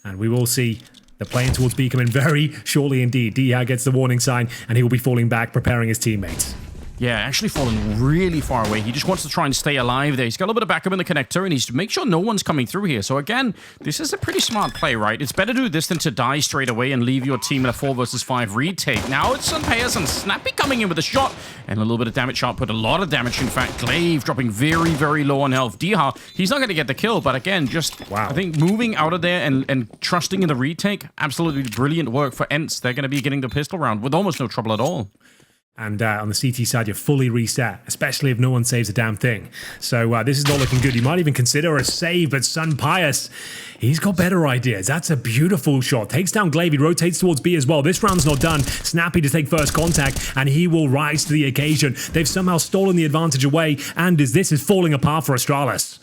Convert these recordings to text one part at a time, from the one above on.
And we will see the playing towards B coming very shortly indeed. Diha gets the warning sign, and he will be falling back, preparing his teammates. Yeah, actually fallen really far away. He just wants to try and stay alive there. He's got a little bit of backup in the connector, and he's to make sure no one's coming through here. So again, this is a pretty smart play, right? It's better to do this than to die straight away and leave your team in a 4 versus 5 retake. Now it's Sunpayas and Snappy coming in with a shot, and a little bit of damage shot, put a lot of damage. In fact, Glaive dropping very, very low on health. Diha, he's not going to get the kill, but again, just, I think, moving out of there and trusting in the retake, absolutely brilliant work for ENCE. They're going to be getting the pistol round with almost no trouble at all. And on the CT side, you're fully reset, especially if no one saves a damn thing. So this is not looking good. You might even consider a save, but Sunpayas, he's got better ideas. That's a beautiful shot. Takes down Glaive, he rotates towards B as well. This round's not done. Snappy to take first contact, and he will rise to the occasion. They've somehow stolen the advantage away, and as this is falling apart for Astralis.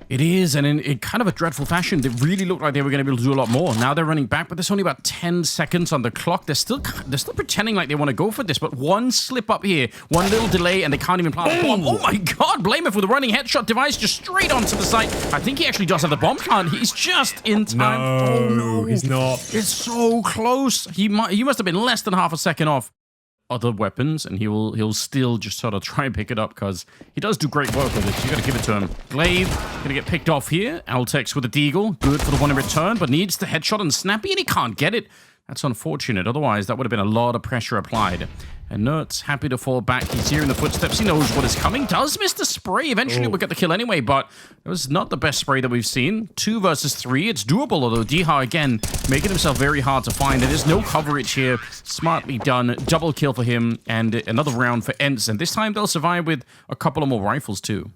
It is, and in kind of a dreadful fashion. They really looked like they were going to be able to do a lot more. Now they're running back, but there's only about 10 seconds on the clock. They're still pretending like they want to go for this, but one slip up here, one little delay, and they can't even plant the bomb. Oh my god, Blameth with a running headshot device just straight onto the site. I think he actually does have the bomb plant. He's just in time. No, oh no, he's not. It's so close. He must have been less than half a second off other weapons, and he'll still just sort of try and pick it up because he does do great work with it. You got to give it to him. Glaive gonna get picked off here. Altex with a deagle, good for the one in return, but needs the headshot and Snappy, and he can't get it. That's unfortunate. Otherwise, that would have been a lot of pressure applied. And Nert's happy to fall back. He's hearing the footsteps. He knows what is coming. Does miss the spray. Eventually, we'll get the kill anyway, but it was not the best spray that we've seen. 2 versus 3. It's doable, although Diha, again, making himself very hard to find. There is no coverage here. Smartly done. Double kill for him, and another round for ENCE. And this time, they'll survive with a couple of more rifles, too.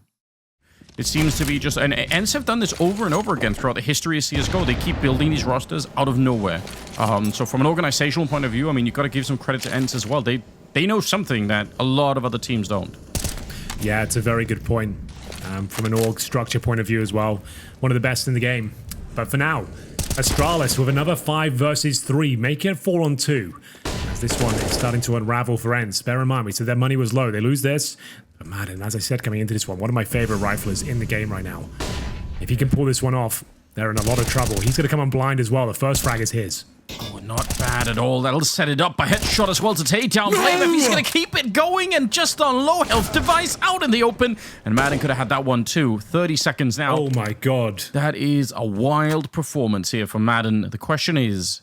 It seems to be just... And ENCE have done this over and over again throughout the history of CSGO. They keep building these rosters out of nowhere. So from an organizational point of view, I mean, you've got to give some credit to ENCE as well. They know something that a lot of other teams don't. Yeah, it's a very good point. From an org structure point of view as well. One of the best in the game. But for now, Astralis with another 5 versus 3. Make it 4 on 2. As this one is starting to unravel for ENCE. Bear in mind, we said their money was low. They lose this. But Madden, as I said, coming into this one of my favorite riflers in the game right now. If he can pull this one off, they're in a lot of trouble. He's going to come on blind as well. The first frag is his. Oh, not bad at all. That'll set it up. A headshot as well to take down Blameth. He's going to keep it going, and just on low health device out in the open. And Madden could have had that one too. 30 seconds now. Oh my god. That is a wild performance here from Madden. The question is...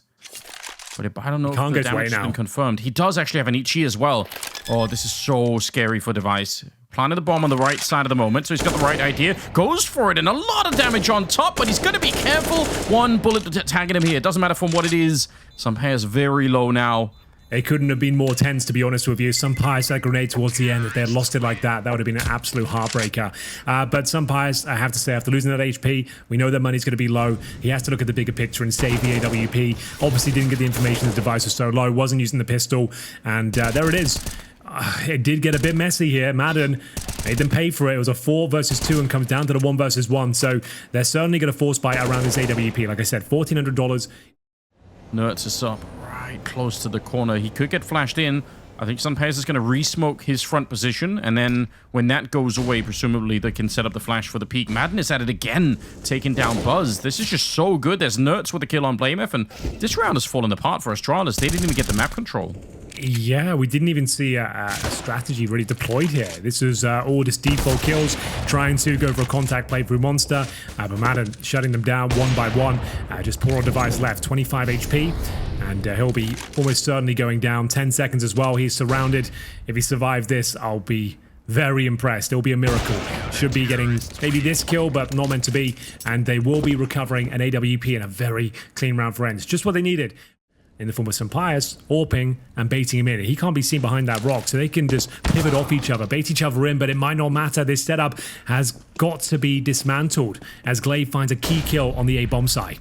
But I don't know if the damage has been confirmed. He does actually have an Ichi as well. Oh, this is so scary for Device. Planted the bomb on the right side of the moment, so he's got the right idea. Goes for it, and a lot of damage on top, but he's going to be careful. One bullet tagging him here. It doesn't matter from what it is. Sunpayas very low now. It couldn't have been more tense, to be honest with you. Sunpayas that grenade towards the end. If they had lost it like that, that would have been an absolute heartbreaker. But Sunpayas, I have to say, after losing that HP, we know that money's going to be low. He has to look at the bigger picture and save the AWP. Obviously didn't get the information the device was so low, wasn't using the pistol, and there it is. It did get a bit messy here. Madden made them pay for it. It was a 4 versus 2 and comes down to the 1 versus 1. So they're certainly going to force buy around this AWP. Like I said, $1,400. Nert's is up right close to the corner. He could get flashed in. I think Sunpayas is going to re-smoke his front position, and then when that goes away, presumably they can set up the flash for the peak. Madden is at it again, taking down Buzz. This is just so good. There's Nert's with a kill on Blameth, and this round has fallen apart for Astralis. They didn't even get the map control. Yeah, we didn't even see a strategy really deployed here. This was all just default kills, trying to go for a contact play through Monster, but Madden shutting them down one by one. Just poor device left, 25 HP, and he'll be almost certainly going down. 10 seconds as well. He's surrounded. If he survives this, I'll be very impressed. It'll be a miracle. Should be getting maybe this kill, but not meant to be, and they will be recovering an AWP in a very clean round for ENCE. Just what they needed. In the form of Sunpayas, AWPing, and baiting him in. He can't be seen behind that rock, so they can just pivot off each other, bait each other in, but it might not matter. This setup has got to be dismantled as Glaive finds a key kill on the A-bomb site.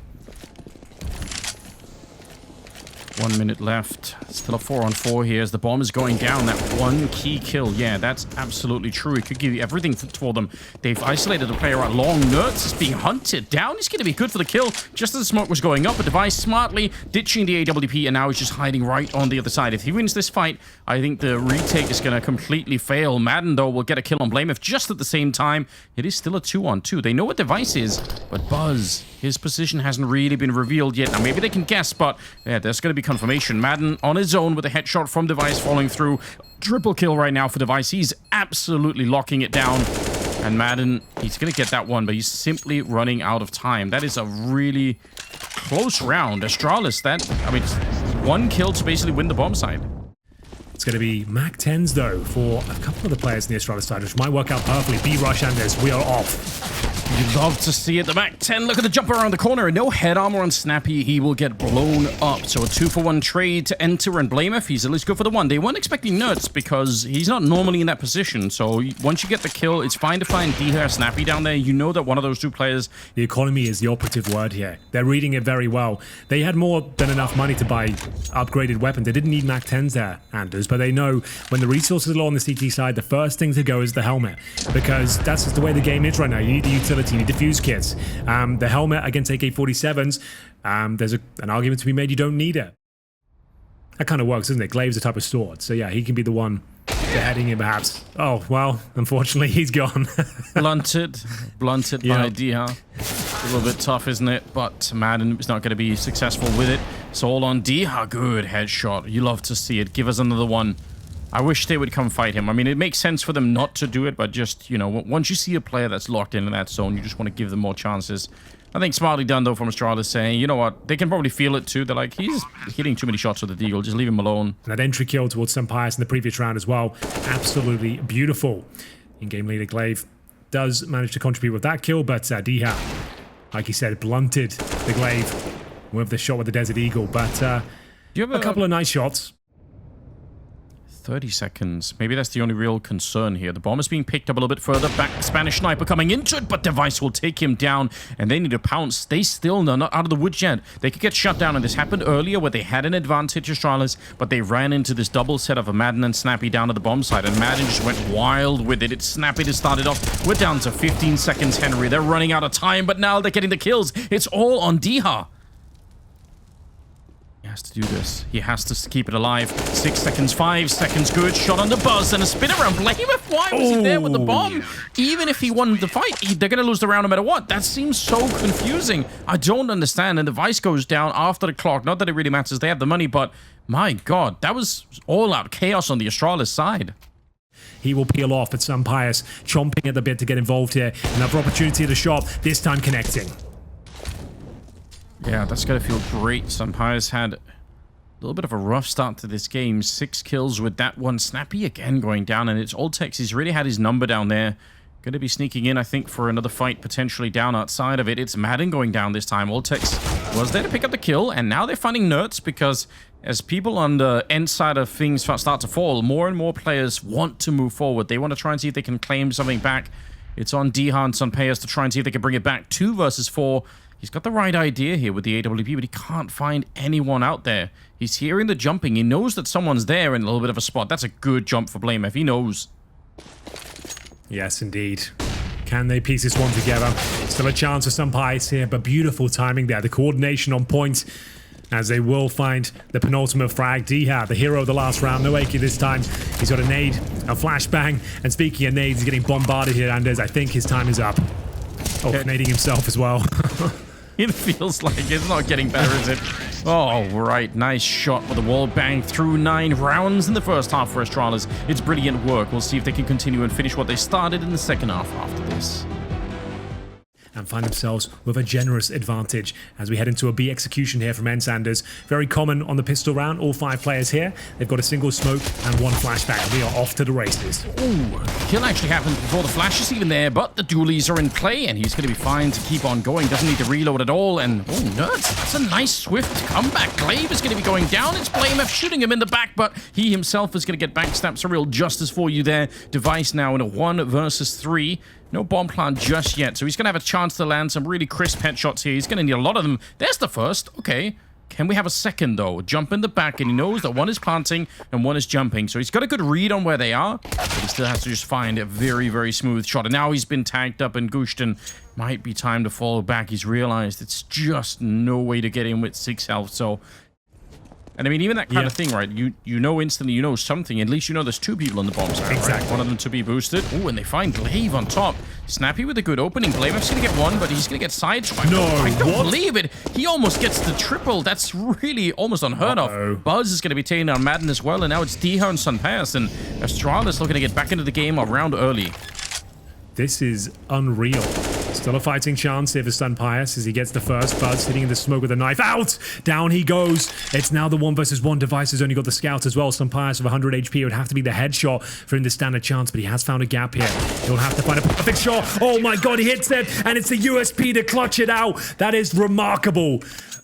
1 minute left. Still a 4-on-4 here as the bomb is going down. That one key kill. Yeah, that's absolutely true. It could give you everything for them. They've isolated the player out long. Nerds is being hunted down. He's going to be good for the kill. Just as the smoke was going up, a Device smartly ditching the AWP, and now he's just hiding right on the other side. If he wins this fight, I think the retake is going to completely fail. Madden, though, will get a kill on Blame. If just at the same time, it is still a 2-on-2. They know what Device is, but Buzz, his position hasn't really been revealed yet. Now, maybe they can guess, but yeah, there's going to be confirmation. Madden on his own with a headshot from Device falling through. Triple kill right now for Device. He's absolutely locking it down. And Madden, he's going to get that one, but he's simply running out of time. That is a really close round. Astralis, one kill to basically win the bomb side. It's going to be Mac 10s, though, for a couple of the players in the Astralis side, which might work out perfectly. B-Rush and this, we are off. You'd love to see it. The Mac 10, look at the jump around the corner. No head armor on Snappy. He will get blown up. So a 2-for-1 trade to enter and blame if he's at least good for the one. They weren't expecting Nerds because he's not normally in that position. So once you get the kill, it's fine to find D-Hair Snappy down there. You know that one of those two players... The economy is the operative word here. They're reading it very well. They had more than enough money to buy upgraded weapons. They didn't need Mac 10s there, Anders, but they know when the resources are low on the CT side, the first thing to go is the helmet, because that's just the way the game is right now. You need the utility, you need defuse kits. The helmet against AK-47s, there's an argument to be made you don't need it. That kind of works, doesn't it? Glaive's a type of sword, so yeah, he can be the one beheading him perhaps. Oh, well, unfortunately, he's gone. Blunted by Diha. A little bit tough, isn't it? But Madden is not going to be successful with it. It's all on Diha. Good headshot. You love to see it. Give us another one. I wish they would come fight him. I mean, it makes sense for them not to do it, but just, you know, once you see a player that's locked into that zone, you just want to give them more chances. I think smartly done, though, from Astralis saying, you know what, they can probably feel it, too. They're like, he's hitting too many shots with the Deagle. Just leave him alone. And that entry kill towards Sampayas in the previous round as well. Absolutely beautiful. In-game leader Glaive does manage to contribute with that kill, but Diha, like he said, blunted the Glaive with the shot with the Desert Eagle. But a couple of nice shots. 30 seconds. Maybe that's the only real concern here. The bomb is being picked up a little bit further back. Spanish sniper coming into it, but Device will take him down, and they need to pounce. They still are not out of the woods yet. They could get shut down, and this happened earlier where they had an advantage, Astralis, but they ran into this double set of a Madden and Snappy down to the bomb side, and Madden just went wild with it. It's Snappy to start it off. We're down to 15 seconds, Henry. They're running out of time, but now they're getting the kills. It's all on Diha. He has to do this. He has to keep it alive. 6 seconds, 5 seconds. Good shot on the Buzz and a spin around. Blame him. Why was he there with the bomb? Even if he won the fight, they're going to lose the round no matter what. That seems so confusing. I don't understand. And the Vice goes down after the clock. Not that it really matters. They have the money, but my God, that was all out chaos on the Astralis side. He will peel off at Sampayas, chomping at the bit to get involved here. Another opportunity at the shot, this time connecting. Yeah, that's going to feel great. Sampayas had a little bit of a rough start to this game. 6 kills with that one. Snappy again going down, and it's Oltex. He's really had his number down there. Going to be sneaking in, I think, for another fight potentially down outside of it. It's Madden going down this time. Oltex was there to pick up the kill, and now they're finding Nerds because as people on the end side of things start to fall, more and more players want to move forward. They want to try and see if they can claim something back. It's on Diha and Sampayas to try and see if they can bring it back. 2 versus 4. He's got the right idea here with the AWP, but he can't find anyone out there. He's hearing the jumping. He knows that someone's there in a little bit of a spot. That's a good jump for Blame if he knows. Yes, indeed. Can they piece this one together? Still a chance for Sampayas here, but beautiful timing there. The coordination on point, as they will find the penultimate frag. Diha, the hero of the last round. No Aki this time. He's got a nade, a flashbang, and speaking of nades, he's getting bombarded here, Anders. I think his time is up. Oh, nading himself as well. It feels like it's not getting better, is it? Oh, right. Nice shot with the wall bang through 9 rounds in the first half for Astralis. It's brilliant work. We'll see if they can continue and finish what they started in the second half after this. And find themselves with a generous advantage as we head into a B execution here from ENCE. Very common on the pistol round. All 5 players here. They've got a single smoke and 1 flashbang. We are off to the races. Ooh, kill actually happened before the flash is even there, but the dualies are in play, and he's going to be fine to keep on going. Doesn't need to reload at all, and oh, Nerds, that's a nice swift comeback. Glaive is going to be going down. It's Blame F shooting him in the back, but he himself is going to get backstabbed. So real justice for you there. Device now in a 1 versus 3. No bomb plant just yet, so he's going to have a chance to land some really crisp headshots here. He's going to need a lot of them. There's the first. Okay. Can we have a second, though? Jump in the back, and he knows that one is planting and one is jumping. So he's got a good read on where they are, but he still has to just find a very, very smooth shot. And now he's been tagged up and gooshed, and might be time to fall back. He's realized it's just no way to get in with 6 health, so... And I mean, even that kind of thing, right? You know instantly, you know something. At least you know there's 2 people on the bomb site, exactly. Right? One of them to be boosted. Oh, and they find Glaive on top. Snappy with a good opening. Glave's going to get one, but he's going to get sideswiped. No, I don't believe it. He almost gets the triple. That's really almost unheard of. Buzz is going to be taking on Madden as well, and now it's Diha and Sunpass, and Astralis looking to get back into the game around early. This is unreal. Still a fighting chance here for Sunpius as he gets the first. Buzz hitting in the smoke with a knife. Out! Down he goes. It's now the 1 versus 1. Device has only got the scout as well. Sunpius with 100 HP. It would have to be the headshot for him to stand a chance, but he has found a gap here. He'll have to find a perfect shot. Oh my god, he hits it, and it's the USP to clutch it out. That is remarkable.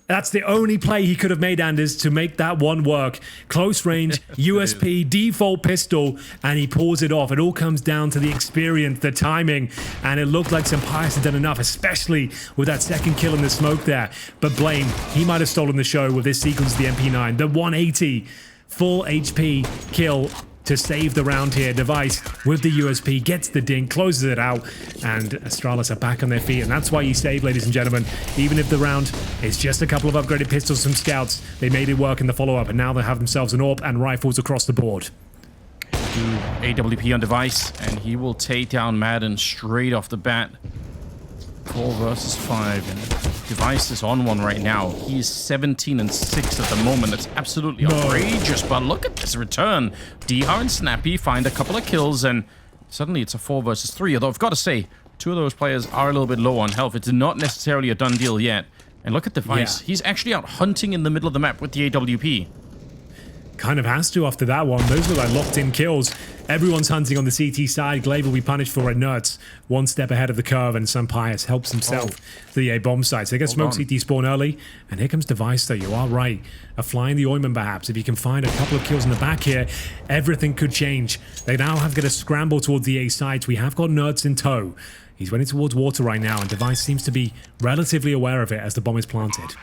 That's the only play he could have made, Anders, to make that one work. Close range, USP, default pistol, and he pulls it off. It all comes down to the experience, the timing, and it looked like Sunpius had done enough, especially with that second kill in the smoke there. But Blame, he might have stolen the show with this sequence of the MP9. The 180 full HP kill to save the round here. Device with the USP gets the dink, closes it out, and Astralis are back on their feet, and that's why you save, ladies and gentlemen. Even if the round is just a couple of upgraded pistols, some scouts, they made it work in the follow-up, and now they have themselves an AWP and rifles across the board. AWP on Device, and he will take down Madden straight off the bat. 4 versus 5, and Device is on one right now. He is 17 and 6 at the moment. That's absolutely outrageous, but look at this return. Diha and Snappy find a couple of kills, and suddenly it's a 4 versus 3. Although I've got to say, 2 of those players are a little bit low on health. It's not necessarily a done deal yet. And look at Device. Yeah. He's actually out hunting in the middle of the map with the AWP. Kind of has to after that one. Those were like locked-in kills. Everyone's hunting on the CT side. Glaive will be punished for it. Nerds 1 step ahead of the curve, and Sunpius helps himself to the A bomb site. So they get smoke CT spawn early, and here comes Device, though. You are right. A fly in the ointment, perhaps. If you can find a couple of kills in the back here, everything could change. They now have got to scramble towards the A site. We have got Nerds in tow. He's running towards water right now, and Device seems to be relatively aware of it as the bomb is planted.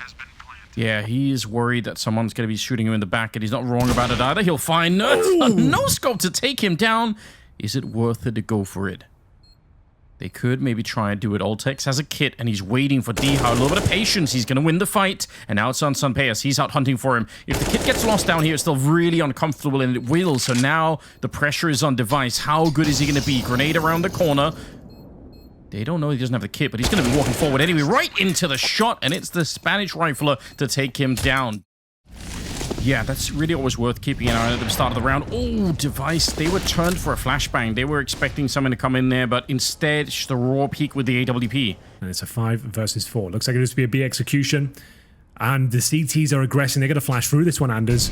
Yeah, he is worried that someone's going to be shooting him in the back, and he's not wrong about it either. He'll find Nerds. A no-scope to take him down. Is it worth it to go for it? They could maybe try and do it. Oltex has a kit, and he's waiting for Diha. A little bit of patience. He's going to win the fight. And now it's on Sunpaeus. He's out hunting for him. If the kit gets lost down here, it's still really uncomfortable, and it will. So now the pressure is on Device. How good is he going to be? Grenade around the corner. They don't know he doesn't have the kit, but he's going to be walking forward anyway, right into the shot, and it's the Spanish rifler to take him down. Yeah, that's really always worth keeping an eye on at the start of the round. Oh, Device, they were turned for a flashbang. They were expecting someone to come in there, but instead, it's just a raw peek with the AWP. And it's a 5 versus 4. Looks like it used to be a B execution. And the CTs are aggressing. They're going to flash through this one, Anders.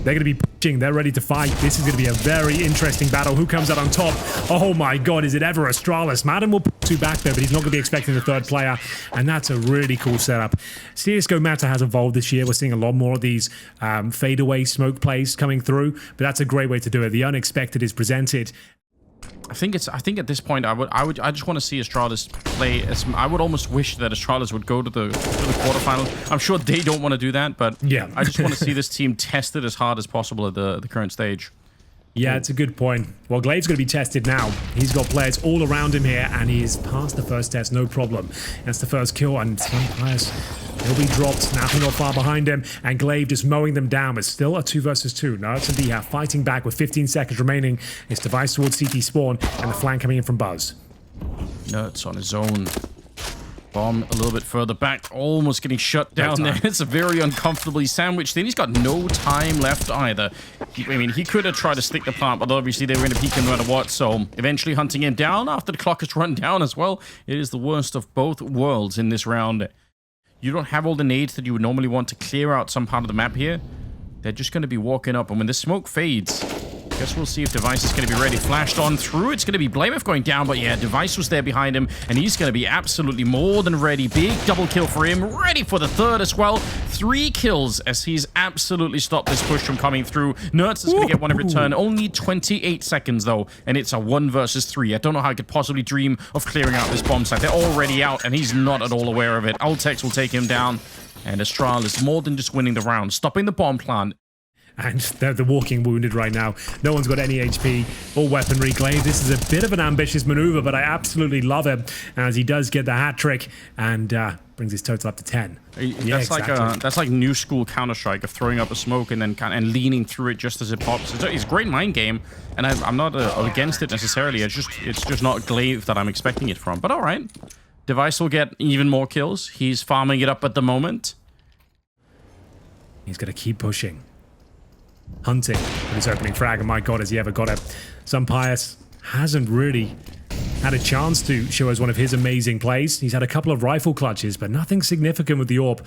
They're going to be pushing. They're ready to fight. This is going to be a very interesting battle. Who comes out on top? Oh my god, is it ever Astralis? Madden will put 2 back there, but he's not going to be expecting the 3rd player. And that's a really cool setup. CSGO meta has evolved this year. We're seeing a lot more of these fadeaway smoke plays coming through. But that's a great way to do it. The unexpected is presented. I think at this point I just want to see Astralis play as I would almost wish that Astralis would go to the quarterfinals. I'm sure they don't want to do that, but yeah, I just want to see this team tested as hard as possible at the current stage. Yeah, it's a good point. Well, Glaive's going to be tested now. He's got players all around him here, and he's passed the first test, no problem. That's the first kill, and Sunpius, he'll be dropped, snapping not far behind him, and Glaive just mowing them down. It's still a 2 versus 2. Nerds and Diha fighting back with 15 seconds remaining. It's Device towards CT spawn, and the flank coming in from Buzz. Nerds on his own. Bomb a little bit further back, almost getting shut down there. It's a very uncomfortably sandwiched thing. He's got no time left either. I mean, he could have tried to stick the plant, but obviously they were going to peek him no matter what. So eventually hunting him down after the clock has run down as well. It is the worst of both worlds in this round. You don't have all the nades that you would normally want to clear out some part of the map here. They're just going to be walking up, and when the smoke fades, I guess we'll see if Device is going to be ready. Flashed on through. It's going to be Blameth going down, but yeah, Device was there behind him, and he's going to be absolutely more than ready. Big double kill for him. Ready for the 3rd as well. 3 kills as he's absolutely stopped this push from coming through. Nerds is going to get one in return. Only 28 seconds, though, and it's a 1 versus 3. I don't know how I could possibly dream of clearing out this bomb site. They're already out, and he's not at all aware of it. Ultex will take him down. And Astralis more than just winning the round, stopping the bomb plant. And they're walking wounded right now. No one's got any HP or weaponry. Glaive, this is a bit of an ambitious maneuver, but I absolutely love it as he does get the hat trick and brings his total up to 10. That's that's like new school Counter-Strike of throwing up a smoke and then and leaning through it just as it pops. It's a great mind game, and I'm not against it necessarily. It's just not Glaive that I'm expecting it from. But all right, Device will get even more kills. He's farming it up at the moment. He's going to keep pushing. Hunting for his opening frag, and my god, has he ever got it. Some Pius hasn't really had a chance to show us one of his amazing plays. He's had a couple of rifle clutches, but nothing significant with the AWP,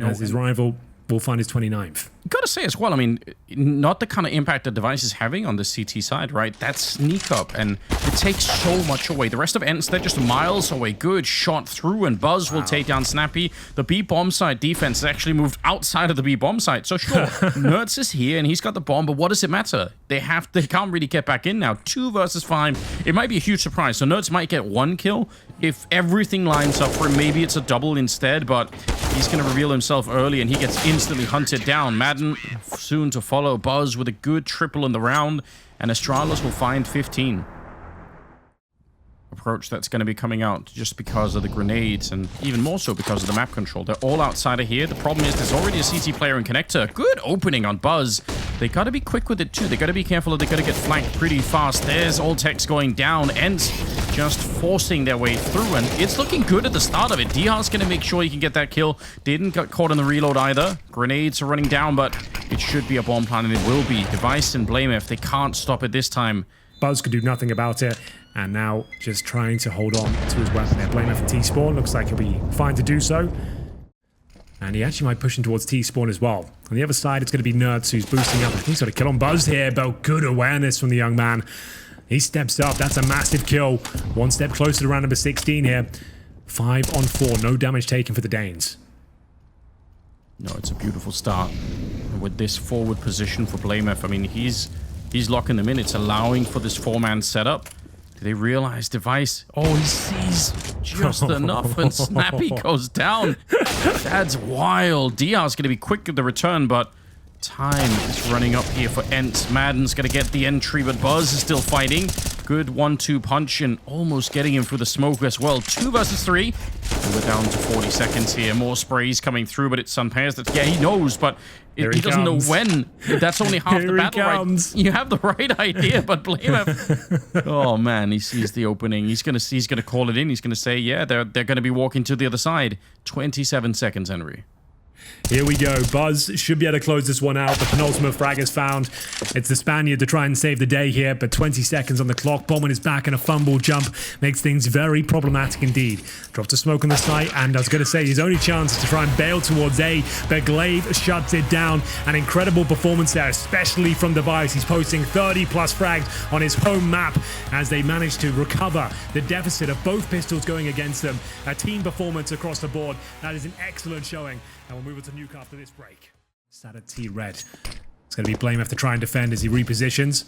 as his rival will find his 29th. Gotta say as well, I mean, not the kind of impact that Device is having on the CT side, right? That sneak up, and it takes so much away. The rest of ENCE, they're just miles away. Good shot through, and Buzz will take down Snappy. The B-bomb side defense has actually moved outside of the B-bomb side. So sure, Nerds is here, and he's got the bomb, but what does it matter? They can't really get back in now. 2 versus 5. It might be a huge surprise. So Nerds might get 1 kill. If everything lines up for him, maybe it's a double instead, but he's going to reveal himself early, and he gets instantly hunted down. Madden soon to follow. Buzz with a good triple in the round, and Astralis will find 15. Approach that's going to be coming out just because of the grenades, and even more so because of the map control. They're all outside of here. The problem is there's already a CT player in connector. Good opening on Buzz. They got to be quick with it too. They got to be careful that they got to get flanked pretty fast. There's all techs going down. ENCE just forcing their way through, and it's looking good at the start of it. Dihar's going to make sure he can get that kill. Didn't get caught in the reload either. Grenades are running down, but it should be a bomb plant, and it will be. Device and Blamef, they can't stop it this time. Buzz could do nothing about it, and now just trying to hold on to his weapon there. Blamef and T-Spawn, looks like he'll be fine to do so. And he actually might push in towards T-Spawn as well. On the other side, it's going to be Nerds who's boosting up. I think he's got a kill on Buzz here, but good awareness from the young man. He steps up. That's a massive kill. 1 step closer to round number 16 here. 5 on 4. No damage taken for the Danes. No, it's a beautiful start. And with this forward position for Blamef, I mean, he's locking them in. It's allowing for this 4-man setup. Do they realize Device? Oh, he sees just enough, and Snappy goes down. That's wild. Dihar's going to be quick at the return, but time is running up here for ENCE. Madden's going to get the entry, but Buzz is still fighting. Good 1-2 punch, and almost getting him through the smoke as well. 2 versus 3. And we're down to 40 seconds here. More sprays coming through, but it's Sunpairs that, yeah, he knows, but he doesn't know when. That's only half the battle, right? You have the right idea, but Blamef. Oh man, he sees the opening. He's gonna call it in. He's gonna say, yeah, they're gonna be walking to the other side. 27 seconds, Henry. Here we go. Buzz should be able to close this one out. The penultimate frag is found. It's the Spaniard to try and save the day here, but 20 seconds on the clock. Bomb on his back and a fumble jump makes things very problematic indeed. Drops a smoke on the site, and I was going to say his only chance is to try and bail towards A, but Glaive shuts it down. An incredible performance there, especially from Device. He's posting 30+ frags on his home map as they manage to recover the deficit of both pistols going against them. A team performance across the board. That is an excellent showing. And we'll move on to Nuke after this break. Sat at T-Red. It's going to be Blamef to try and defend as he repositions.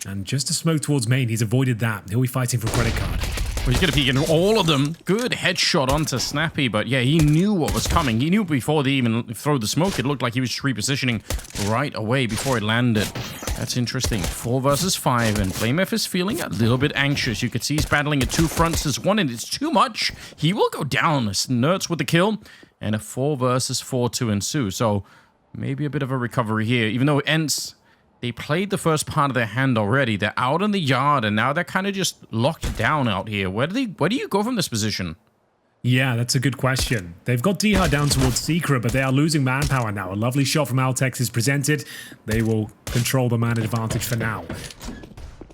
And just a smoke towards main. He's avoided that. He'll be fighting for credit card. Well, he's going to peek in all of them. Good headshot onto Snappy, but yeah, he knew what was coming. He knew before they even throw the smoke. It looked like he was repositioning right away before it landed. That's interesting. 4 versus 5, and Blamef is feeling a little bit anxious. You could see he's battling at 2 fronts. There's one, and it's too much. He will go down. Nerds with the kill, and a 4 versus 4 to ensue. So maybe a bit of a recovery here, even though ENCE, they played the first part of their hand already. They're out in the yard, and now they're kind of just locked down out here. Where do you go from this position? Yeah, that's a good question. They've got Dihar down towards Secret, but they are losing manpower now. A lovely shot from Altex is presented. They will control the man advantage for now.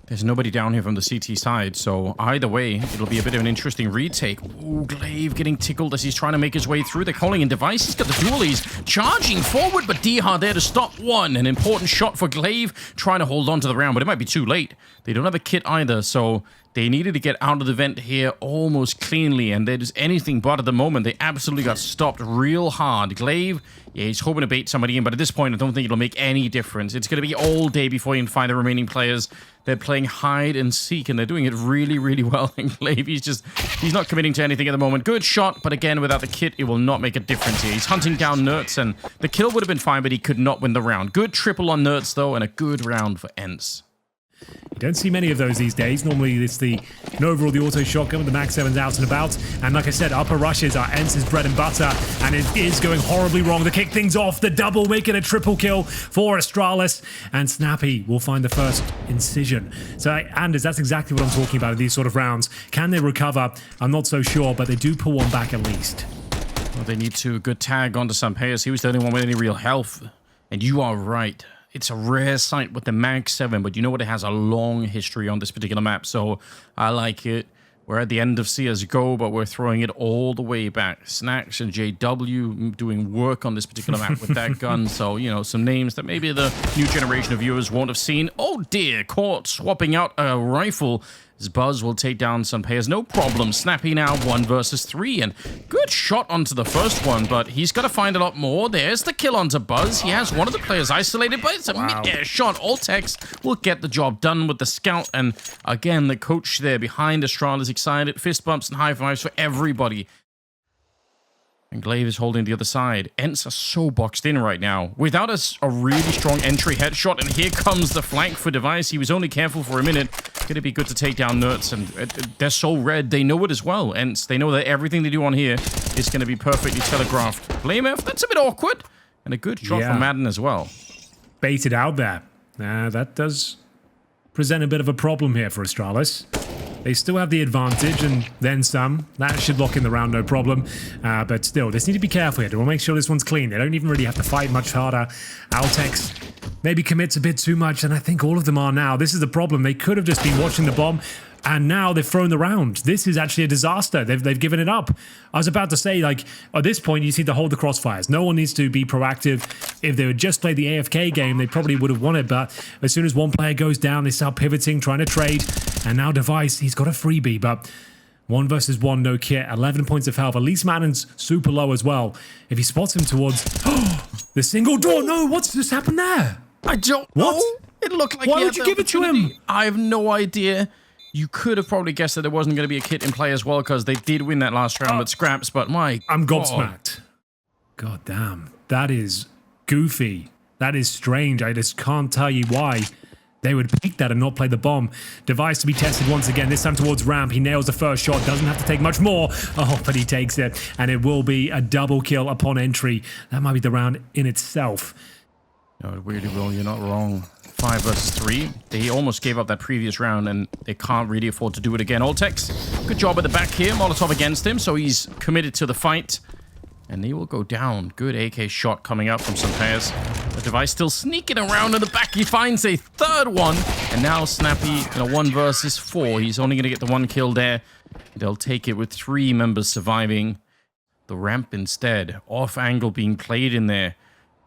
There's nobody down here from the CT side, so either way, it'll be a bit of an interesting retake. Ooh, Glaive getting tickled as he's trying to make his way through. They're calling in Device. He's got the dualies charging forward, but Dihar there to stop one. An important shot for Glaive, trying to hold on to the round, but it might be too late. They don't have a kit either, so They needed to get out of the vent here almost cleanly, and they're just anything but at the moment. They absolutely got stopped real hard. Glaive, yeah, he's hoping to bait somebody in, but at this point, I don't think it'll make any difference. It's going to be all day before you can find the remaining players. They're playing hide and seek, and they're doing it really, really well. And Glaive, he's not committing to anything at the moment. Good shot, but again, without the kit, it will not make a difference here. He's hunting down Nerds, and the kill would have been fine, but he could not win the round. Good triple on Nerds, though, and a good round for ENCE. You don't see many of those these days. Normally, it's the Nova or the auto shotgun with the Max 7s out and about. And like I said, upper rushes are ENCE's bread and butter. And it is going horribly wrong to kick things off. The double making a triple kill for Astralis. And Snappy will find the first incision. So, Anders, that's exactly what I'm talking about in these sort of rounds. Can they recover? I'm not so sure, but they do pull one back at least. Well, they need to. Good tag onto Sampeus. He was the only one with any real health. And you are right. It's a rare sight with the Mag 7, but you know what? It has a long history on this particular map, so I like it. We're at the end of CSGO, but we're throwing it all the way back. Snacks and JW doing work on this particular map with that gun, so, you know, some names that maybe the new generation of viewers won't have seen. Oh dear, caught swapping out a rifle. Buzz will take down some players, no problem. Snappy now 1 versus 3, and good shot onto the first one, but he's got to find a lot more. There's the kill onto Buzz. He has one of the players isolated, but it's a mid-air shot. Altex will get the job done with the scout, and again, the coach there behind Astralis is excited. Fist bumps and high fives for everybody. And Glaive is holding the other side. ENCE are so boxed in right now. Without a really strong entry headshot, and here comes the flank for Device. He was only careful for a minute. Going to be good to take down Nerds, and they're so red. They know it as well. ENCE, they know that everything they do on here is going to be perfectly telegraphed. BlameF, that's a bit awkward. And a good shot from Madden as well. Baited out there. That does present a bit of a problem here for Astralis. They still have the advantage, and then some. That should lock in the round, no problem. But still, they just need to be careful here. They will make sure this one's clean. They don't even really have to fight much harder. Altex maybe commits a bit too much, and I think all of them are now. This is the problem. They could have just been watching the bomb, and now they've thrown the round. This is actually a disaster. They've given it up. I was about to say, like, at this point, you just need to hold the crossfires. No one needs to be proactive. If they would just play the AFK game, they probably would have won it. But as soon as one player goes down, they start pivoting, trying to trade. And now Device, he's got a freebie, but 1 versus 1, no kit, 11 points of health. At least Madden's super low as well. If he spots him towards the single door, no, what's just happened there? I don't know. It looked like Why would you give it to him? I have no idea. You could have probably guessed that there wasn't going to be a kit in play as well, because they did win that last round with scraps, but I'm gobsmacked. God damn. That is goofy. That is strange. I just can't tell you why they would pick that and not play the bomb. Device to be tested once again, this time towards ramp. He nails the first shot, doesn't have to take much more. Oh, but he takes it, and it will be a double kill upon entry. That might be the round in itself. No, it really will. You're not wrong. 5 versus 3. They almost gave up that previous round, and they can't really afford to do it again. Altex, good job at the back here. Molotov against him, so he's committed to the fight. And they will go down. Good AK shot coming up from some players. The Device still sneaking around in the back. He finds a third one. And now Snappy in a 1 versus 4. He's only going to get the 1 kill there. They'll take it with 3 members surviving. The ramp instead. Off angle being played in there.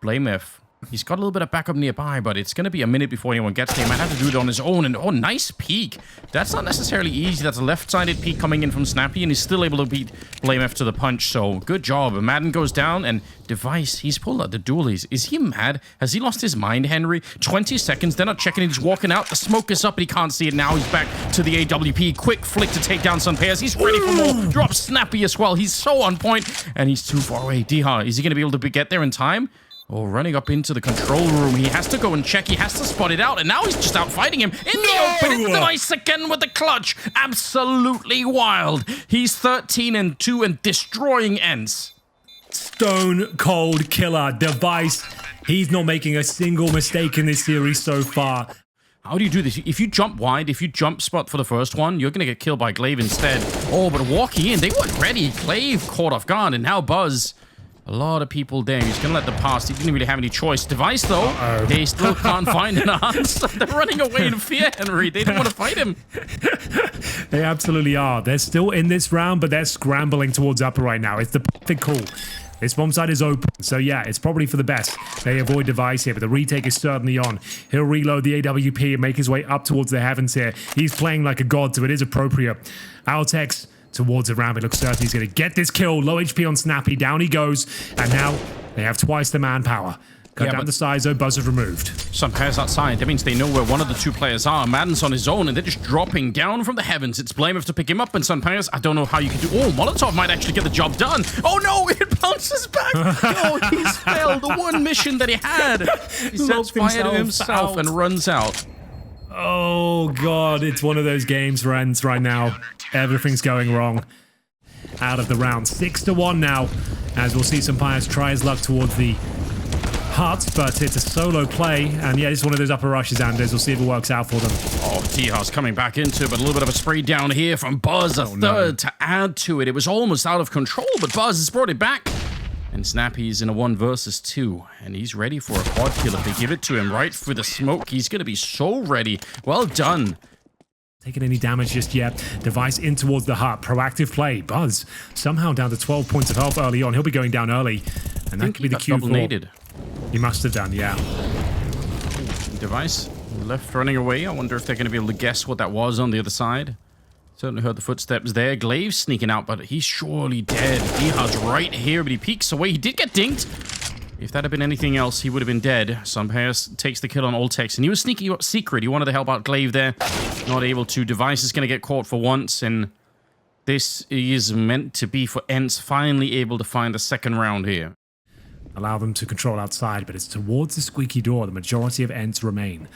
BlameF. He's got a little bit of backup nearby, but it's going to be a minute before anyone gets there. He might have to do it on his own. And oh, nice peek. That's not necessarily easy. That's a left-sided peek coming in from Snappy, and he's still able to beat BlameF to the punch. So good job. Madden goes down, and Device, he's pulled out the dualies. Is he mad? Has he lost his mind, Henry? 20 seconds. They're not checking. He's walking out. The smoke is up, but he can't see it now. He's back to the AWP. Quick flick to take down some players. He's ready for more. Drops Snappy as well. He's so on point, and he's too far away. Diha, is he going to be able to get there in time? Oh, running up into the control room. He has to go and check. He has to spot it out. And now he's just out fighting him. In the open, Device again with the clutch. Absolutely wild. He's 13-2 and destroying ENCE. Stone cold killer. Device. He's not making a single mistake in this series so far. How do you do this? If you jump wide, if you jump spot for the first one, you're going to get killed by Glaive instead. Oh, but walking in, they weren't ready. Glaive caught off guard, and now Buzz. A lot of people there. He's going to let them pass. He didn't really have any choice. Device, though, they still can't find an answer. They're running away in fear, Henry. They don't want to fight him. They absolutely are. They're still in this round, but they're scrambling towards upper right now. It's the perfect call. This bomb site is open, so yeah, it's probably for the best. They avoid device here, but the retake is certainly on. He'll reload the AWP and make his way up towards the heavens here. He's playing like a god, so it is appropriate. Altex towards the ramp. It looks certain he's going to get this kill. Low HP on Snappy. Down he goes. And now they have twice the manpower. Cut down the size, though. Buzzard removed. Some players outside. That means they know where one of the two players are. Madden's on his own, and they're just dropping down from the heavens. It's Blame to pick him up, and some players, I don't know how you can do... Oh, Molotov might actually get the job done. Oh, no, it bounces back. Oh, he's failed the one mission that he had. He sets fire to himself and runs out. Oh, God. It's one of those games for ENCE right now. Everything's going wrong. Out of the round. 6-1 now, as we'll see some players try his luck towards the hut, but it's a solo play, and yeah, it's one of those upper rushes, Anders. We'll see if it works out for them. Oh, T-House coming back into it, but a little bit of a spray down here from Buzz, a third to add to it. It was almost out of control, but Buzz has brought it back. And Snappy's in a 1 versus 2, and he's ready for a quad kill if they give it to him right through the smoke. He's going to be so ready. Well done. Taking any damage just yet. Device in towards the hut. Proactive play. Buzz somehow down to 12 points of health early on. He'll be going down early, and that could be the cue for... Naded. He must have done, yeah. Device left running away. I wonder if they're going to be able to guess what that was on the other side. Certainly heard the footsteps there. Glaive sneaking out, but he's surely dead. Dihard's right here, but he peeks away. He did get dinked. If that had been anything else, he would have been dead. Sunpairs takes the kill on Altex, and he was sneaking up secret. He wanted to help out Glaive there. Not able to. Device is going to get caught for once, and this is meant to be for ENCE finally able to find the second round here. Allow them to control outside, but it's towards the squeaky door. The majority of ENCE remain.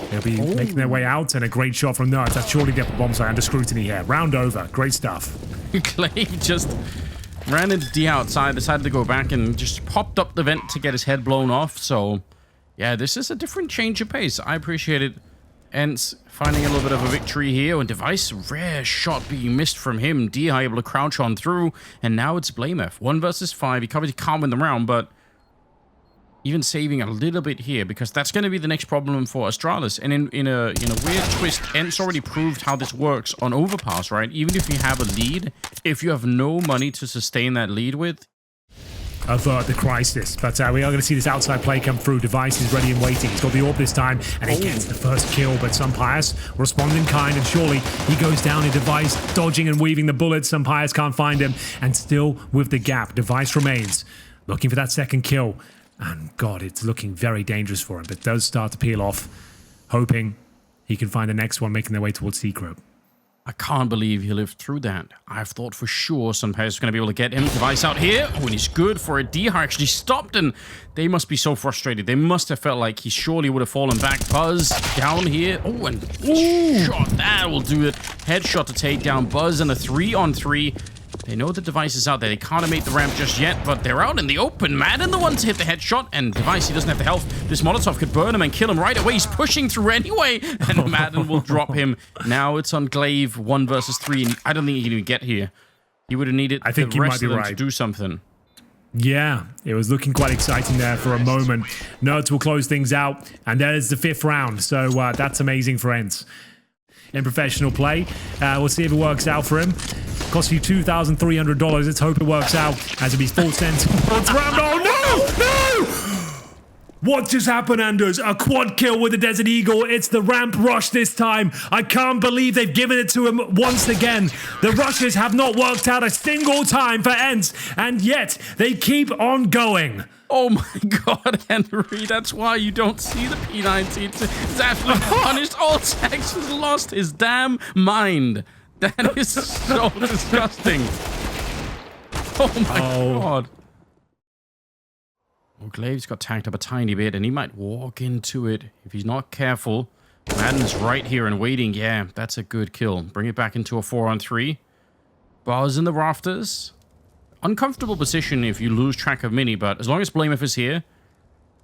They'll be making their way out, and a great shot from Nerds. That's surely get the bomb site under scrutiny here. Round over. Great stuff. Glaive just ran into D outside, decided to go back, and just popped up the vent to get his head blown off. So, yeah, this is a different change of pace. I appreciate it. ENCE finding a little bit of a victory here, and Device, rare shot being missed from him. D able to crouch on through, and now it's Blamef. 1 versus 5. He covered, he can't win the round, but even saving a little bit here, because that's going to be the next problem for Astralis. And in a weird twist, ENCE already proved how this works on Overpass, right? Even if you have a lead, if you have no money to sustain that lead with, avert the crisis. But we are going to see this outside play come through. Device is ready and waiting. He's got the orb this time, and he gets the first kill. But Sunpires respond in kind, and surely he goes down in Device, dodging and weaving the bullets. Sunpires can't find him, and still with the gap, Device remains looking for that second kill. And God, it's looking very dangerous for him, but does start to peel off, hoping he can find the next one, making their way towards Secret. I can't believe he lived through that. I've thought for sure Sunpairs is going to be able to get him. Device out here. When he's good for it. Dihar actually stopped, and they must be so frustrated. They must have felt like he surely would have fallen back. Buzz down here. Oh, and shot. That will do it. Headshot to take down Buzz and a 3-on-3. They know the Device is out there. They can't make the ramp just yet, but they're out in the open. Madden the one to hit the headshot, and Device, he doesn't have the health. This Molotov could burn him and kill him right away. He's pushing through anyway, and Madden will drop him. Now it's on Glaive, 1 versus 3, and I don't think he can even get here. He would have needed the rest of them to do something. Yeah, it was looking quite exciting there for a moment. Nerds will close things out, and there's the 5th round, so that's amazing for ENCE. In professional play, we'll see if it works out for him. Costs you $2,300. Let's hope it works out as it be forced into fourth round. Oh, no! No! What just happened, Anders? A quad kill with the Desert Eagle. It's the ramp rush this time. I can't believe they've given it to him once again. The rushes have not worked out a single time for ENCE, and yet they keep on going. Oh my God, Henry, that's why you don't see the P90. It's absolutely punished. Altex has lost his damn mind. That is so disgusting. Oh my God. Well, Glaive's got tanked up a tiny bit, and he might walk into it if he's not careful. Madden's right here and waiting. Yeah, that's a good kill. Bring it back into a 4-on-3. Buzz in the rafters. Uncomfortable position if you lose track of Mini, but as long as Blamef is here,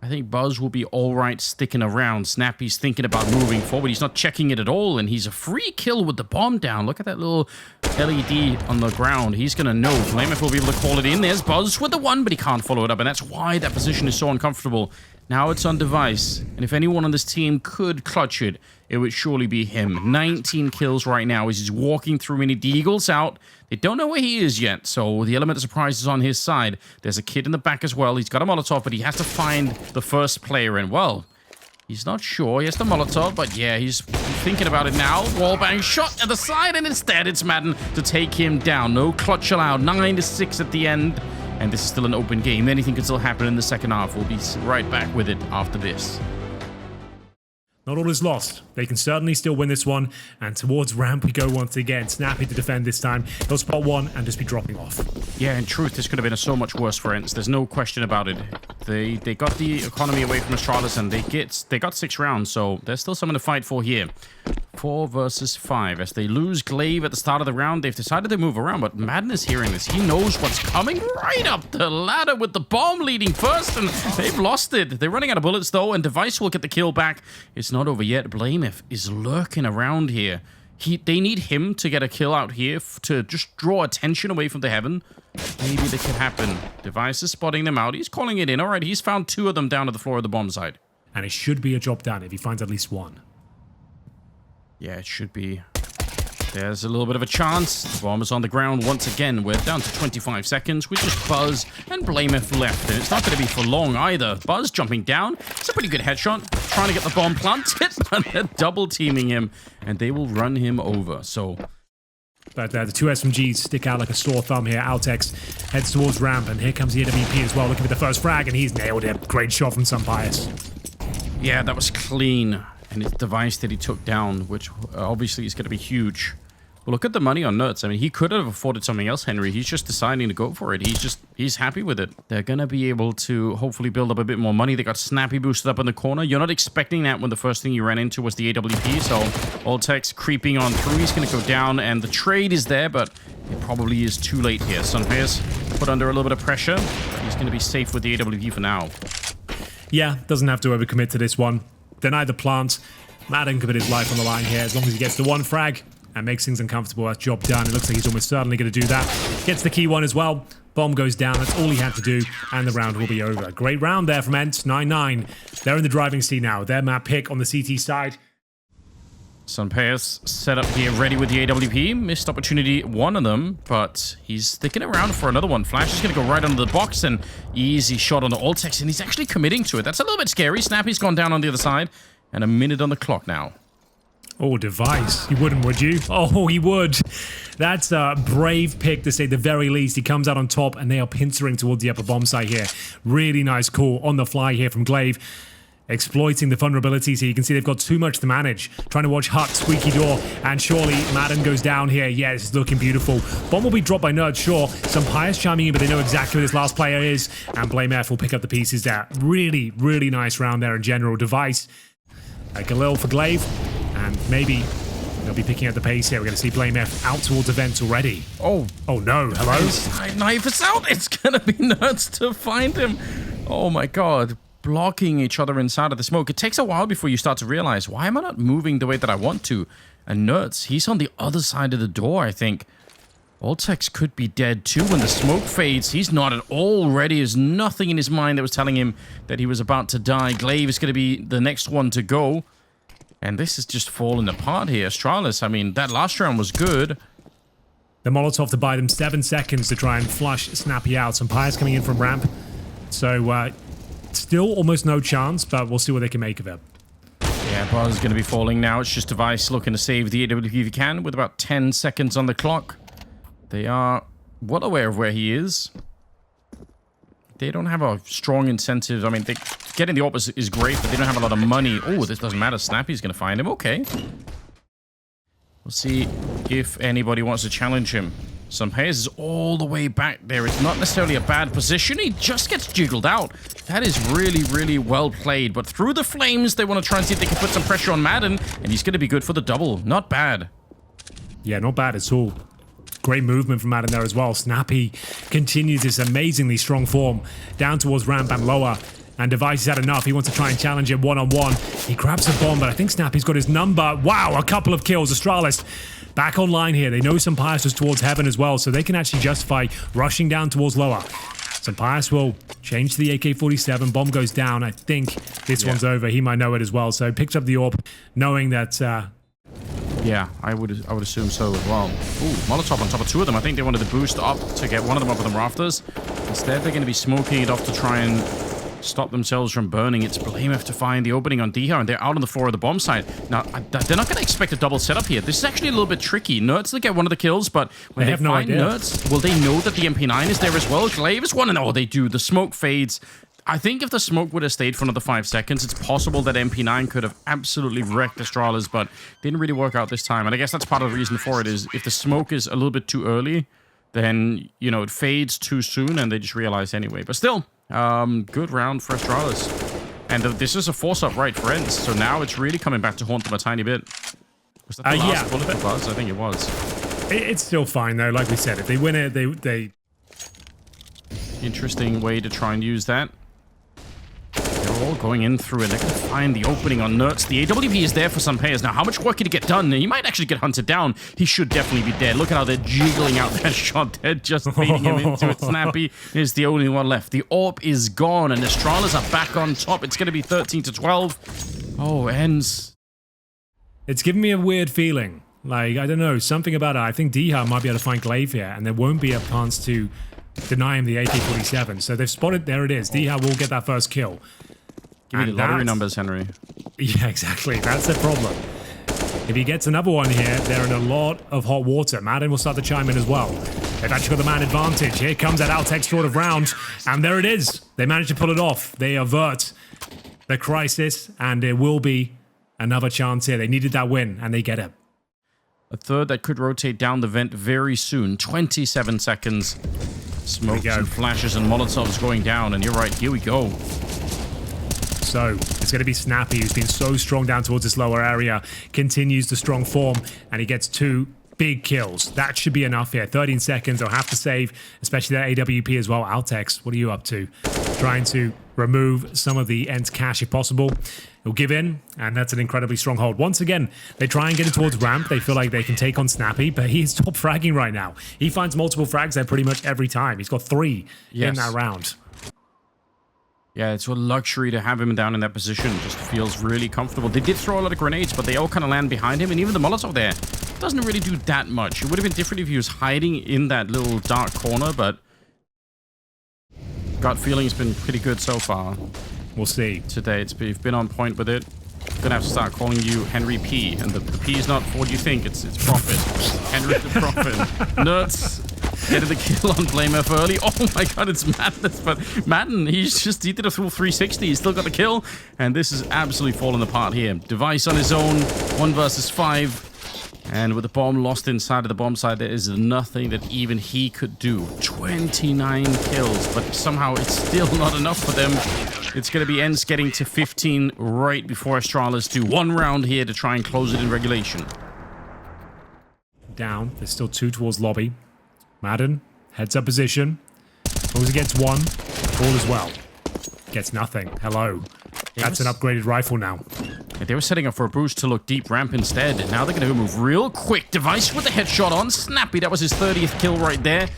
I think Buzz will be all right sticking around. Snappy's thinking about moving forward. He's not checking it at all, and he's a free kill with the bomb down. Look at that little LED on the ground. He's going to know. Blamef will be able to call it in. There's Buzz with the 1, but he can't follow it up, and that's why that position is so uncomfortable. Now it's on Device, and if anyone on this team could clutch it, it would surely be him. 19 kills right now as he's walking through, and the Eagle's out. They don't know where he is yet, so the element of surprise is on his side. There's a kid in the back as well. He's got a Molotov, but he has to find the first player in. Well, he's not sure. He has the Molotov, but yeah, he's thinking about it now. Wallbang shot at the side, and instead it's Madden to take him down. No clutch allowed. 9-6 at the end. And this is still an open game. Anything can still happen in the second half. We'll be right back with it after this. Not all is lost. They can certainly still win this one. And towards ramp we go once again. Snappy to defend this time. He'll spot one and just be dropping off. Yeah, in truth, this could have been so much worse for ENCE. There's no question about it. They got the economy away from Astralis, and they got 6 rounds, so there's still something to fight for here. 4 versus 5. As they lose Glaive at the start of the round, they've decided to move around, but Madden is hearing this. He knows what's coming right up the ladder with the bomb leading first, and they've lost it. They're running out of bullets, though, and Device will get the kill back. It's not over yet. Blamef is lurking around here. They need him to get a kill out here to just draw attention away from the Heaven. Maybe that could happen. Device is spotting them out. He's calling it in. All right, he's found 2 of them down to the floor of the bomb site. And it should be a job done if he finds at least one. Yeah, it should be. There's a little bit of a chance. The bomb is on the ground once again. We're down to 25 seconds with just Buzz and Blamef left. And it's not going to be for long either. Buzz jumping down. It's a pretty good headshot. Trying to get the bomb planted, but they're double teaming him. And they will run him over. So... But the 2 SMGs stick out like a sore thumb here. Altex heads towards ramp, and here comes the AWP as well, looking for the first frag, and he's nailed it. Great shot from Sunpius. Yeah, that was clean. And it's Device that he took down, which obviously is going to be huge. But look at the money on Nerds. I mean, he could have afforded something else, Henry. He's just deciding to go for it. He's happy with it. They're going to be able to hopefully build up a bit more money. They got Snappy boosted up in the corner. You're not expecting that when the first thing you ran into was the AWP. So Altex creeping on through. He's going to go down, and the trade is there, but it probably is too late here. Sunfierce put under a little bit of pressure. He's going to be safe with the AWP for now. Yeah, doesn't have to overcommit to this one. Deny the plant. Madden can put his life on the line here as long as he gets the one frag and makes things uncomfortable. That's job done. It looks like he's almost certainly going to do that. Gets the key one as well. Bomb goes down. That's all he had to do, and the round will be over. Great round there from ENCE. 9-9. They're in the driving seat now. Their map pick on the CT side. Sunpayas set up here, ready with the AWP. Missed opportunity, one of them, but he's sticking around for another one. Flash is going to go right under the box, and easy shot on the Altex, and he's actually committing to it. That's a little bit scary. Snappy's gone down on the other side, and a minute on the clock now. Oh, Device. You wouldn't, would you? Oh, he would. That's a brave pick to say the very least. He comes out on top, and they are pincering towards the upper bomb site here. Really nice call on the fly here from Glaive. Exploiting the vulnerabilities here. You can see they've got too much to manage. Trying to watch Hut, squeaky door, and surely Madden goes down here. Yes, it's looking beautiful. Bomb will be dropped by Nerd, sure. Some Pious chiming in, but they know exactly who this last player is. And Blamef will pick up the pieces there. Really, really nice round there in general. Device. Galil for Glaive. And maybe they'll be picking up the pace here. We're going to see Blamef out towards events already. Oh no. Hello? Knife is out. It's going to be Nerds to find him. Oh my god. Blocking each other inside of the smoke. It takes a while before you start to realize, why am I not moving the way that I want to? And Nerds, he's on the other side of the door, I think. Altex could be dead too when the smoke fades. He's not at all ready. There's nothing in his mind that was telling him that he was about to die. Glaive is going to be the next one to go. And this is just falling apart here. Astralis, I mean, that last round was good. The Molotov to buy them 7 seconds to try and flush Snappy out. Some Pious coming in from ramp. So, still almost no chance, but we'll see what they can make of it. Yeah, Buzz is going to be falling now. It's just Device looking to save the AWP if he can with about 10 seconds on the clock. They are well aware of where he is. They don't have a strong incentive. I mean, getting the AWP is great, but they don't have a lot of money. Oh, this doesn't matter. Snappy's going to find him. Okay. We'll see if anybody wants to challenge him. Sunpayas is all the way back there. It's not necessarily a bad position. He just gets jiggled out. That is really, really well played. But through the flames, they want to try and see if they can put some pressure on Madden. And he's going to be good for the double. Not bad. Yeah, not bad at all. Great movement from Madden there as well. Snappy continues this amazingly strong form down towards ramp and lower. And Device has had enough. He wants to try and challenge him one-on-one. He grabs a bomb, but I think Snappy's got his number. Wow, a couple of kills. Astralis back online here. They know some Pious was towards heaven as well, so they can actually justify rushing down towards lower. So Pius will change to the AK-47. Bomb goes down. I think this one's over. He might know it as well. So picks up the AWP, knowing that... yeah, I would assume so as well. Ooh, Molotov on top of two of them. I think they wanted to boost up to get one of them up on the rafters. Instead, they're going to be smoking it off to try and stop themselves from burning. It's Blamev to find the opening on Diha, and they're out on the floor of the bomb site. Now, they're not going to expect a double setup here. This is actually a little bit tricky. Nerds will get one of the kills, but when they find Nerds, will they know that the MP9 is there as well? Glaive is one, and oh, they do. The smoke fades. I think if the smoke would have stayed for another 5 seconds, it's possible that MP9 could have absolutely wrecked Astralis, but didn't really work out this time. And I guess that's part of the reason for it is if the smoke is a little bit too early, then, you know, it fades too soon and they just realize anyway. But still, good round for Astralis. And this is a force-up right for ENCE, so now it's really coming back to haunt them a tiny bit. Was that the last bullet for Buzz? I think it was. It's still fine, though. Like we said, if they win it, they... Interesting way to try and use that. They're all going in through it. They're going to find the opening on Nerds. The AWP is there for some players. Now, how much work can he get done? He might actually get hunted down. He should definitely be dead. Look at how they're jiggling out that shot. They're just feeding him into it. Snappy is the only one left. The AWP is gone, and Astralis are back on top. It's going to be 13-12. Oh, ENCE. It's giving me a weird feeling. Like, I don't know, something about it. I think Diha might be able to find Glaive here, and there won't be a chance to deny him the AK-47. So they've spotted, there it is. Diha will get that first kill. Give me the lottery numbers, Henry. Yeah, exactly. That's the problem. If he gets another one here, they're in a lot of hot water. Madden will start to chime in as well. They've actually got the man advantage. Here comes that Altex short of round, and there it is. They managed to pull it off. They avert the crisis, and there will be another chance here. They needed that win, and they get it. A third that could rotate down the vent very soon. 27 seconds. Smokes and flashes and Molotovs going down, and you're right, here we go. So, it's going to be Snappy, who's been so strong down towards this lower area, continues the strong form, and he gets 2 big kills. That should be enough here. 13 seconds, they'll have to save, especially that AWP as well. Altex, what are you up to? Trying to remove some of the ENCE cash if possible. He'll give in, and that's an incredibly strong hold. Once again, they try and get it towards ramp. They feel like they can take on Snappy, but he's top fragging right now. He finds multiple frags there pretty much every time. He's got 3 in that round. Yeah, it's a luxury to have him down in that position. Just feels really comfortable. They did throw a lot of grenades, but they all kind of land behind him, and even the Molotov there doesn't really do that much. It would have been different if he was hiding in that little dark corner, but gut feeling has been pretty good so far. We'll see. Today, you've been on point with it. Gonna have to start calling you Henry P. And the P is not what you think. It's Prophet. Henry the Prophet. Nerds getting the kill on Blamev early. Oh my god, it's madness. But Madden, he did a full 360. He still got the kill. And this is absolutely falling apart here. Device on his own. 1 versus 5. And with the bomb lost inside of the bomb site, there is nothing that even he could do. 29 kills, but somehow it's still not enough for them. It's going to be ENCE getting to 15 right before Astralis do 1 round here to try and close it in regulation. Down. There's still 2 towards lobby. Madden, heads up position. As long as he gets 1, all is well. Gets nothing. Hello. That's an upgraded rifle now. They were setting up for a boost to look deep ramp instead, and now they're going to move real quick. Device with the headshot on. Snappy, that was his 30th kill right there.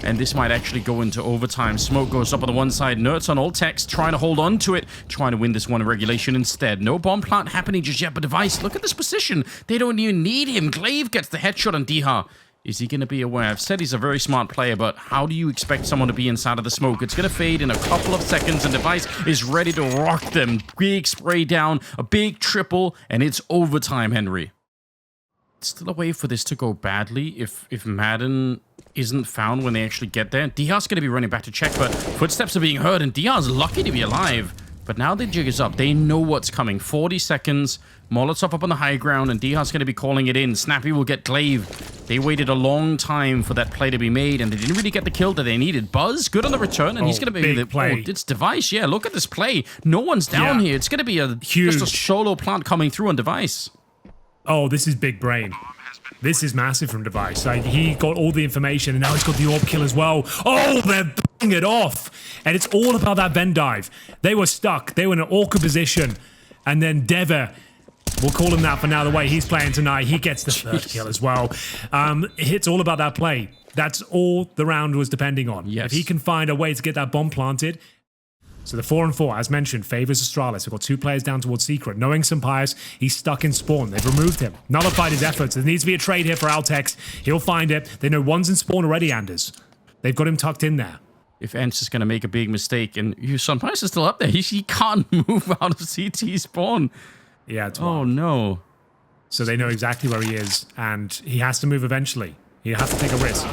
And this might actually go into overtime. Smoke goes up on the one side. Nerds on all text, trying to hold on to it. Trying to win this one in regulation instead. No bomb plant happening just yet, but Device, look at this position. They don't even need him. Glaive gets the headshot on Diha. Is he going to be aware? I've said he's a very smart player, but how do you expect someone to be inside of the smoke? It's going to fade in a couple of seconds, and Device is ready to rock them. Big spray down, a big triple, and it's overtime, Henry. Still a way for this to go badly if Madden isn't found when they actually get there. Diha's going to be running back to check, but footsteps are being heard, and Diha's lucky to be alive. But now the jig is up. They know what's coming. 40 seconds. Molotov up on the high ground, and Diha's going to be calling it in. Snappy will get Glaive. They waited a long time for that play to be made, and they didn't really get the kill that they needed. Buzz, good on the return, and he's going to be big play. Oh, it's Device. Yeah, look at this play. No one's down here. It's going to be just a solo plant coming through on Device. Oh, this is big brain. This is massive from Device. Like, he got all the information, and now he's got the AWP kill as well. Oh, they're blowing it off. And it's all about that vent dive. They were stuck. They were in an awkward position. And then Deva We'll call him that for now, the way he's playing tonight. He gets the third kill as well. It's all about that play. That's all the round was depending on. Yes. If he can find a way to get that bomb planted. So the 4-on-4, as mentioned, favors Astralis. We've got 2 players down towards Secret. Knowing Sampaius, he's stuck in spawn. They've removed him. Nullified his efforts. There needs to be a trade here for Altex. He'll find it. They know one's in spawn already, Anders. They've got him tucked in there. If ENCE is going to make a big mistake, and Sampaius is still up there, he can't move out of CT spawn. Yeah, it's Oh, no. So they know exactly where he is, and he has to move eventually. He has to take a risk.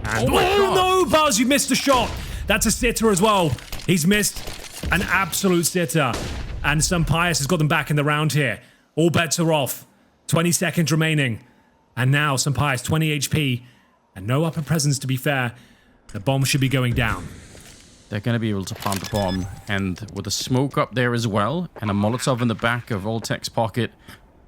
And Oh no, Buzz, you missed a shot. That's a sitter as well. He's missed an absolute sitter. And Sampaius has got them back in the round here. All bets are off. 20 seconds remaining. And now Sampaius, 20 HP. And no upper presence, to be fair. The bomb should be going down. They're going to be able to plant the bomb. And with a smoke up there as well, and a Molotov in the back of Voltek's pocket,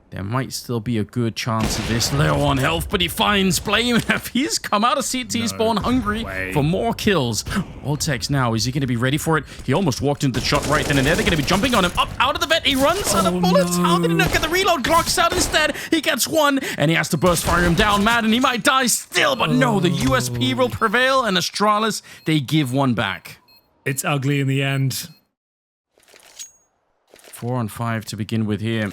there might still be a good chance of this. Low on health, but he finds Flame. He's come out of CT spawn hungry for more kills. Voltek's now, is he going to be ready for it? He almost walked into the shot right then and there. They're going to be jumping on him. Up out of the vet. He runs out of bullets. No. How did he not get the reload? Glocks out instead. He gets one, and he has to burst fire him down. Mad, and he might die still. But no, the USP will prevail, and Astralis, they give one back. It's ugly in the end. 4-on-5 to begin with here.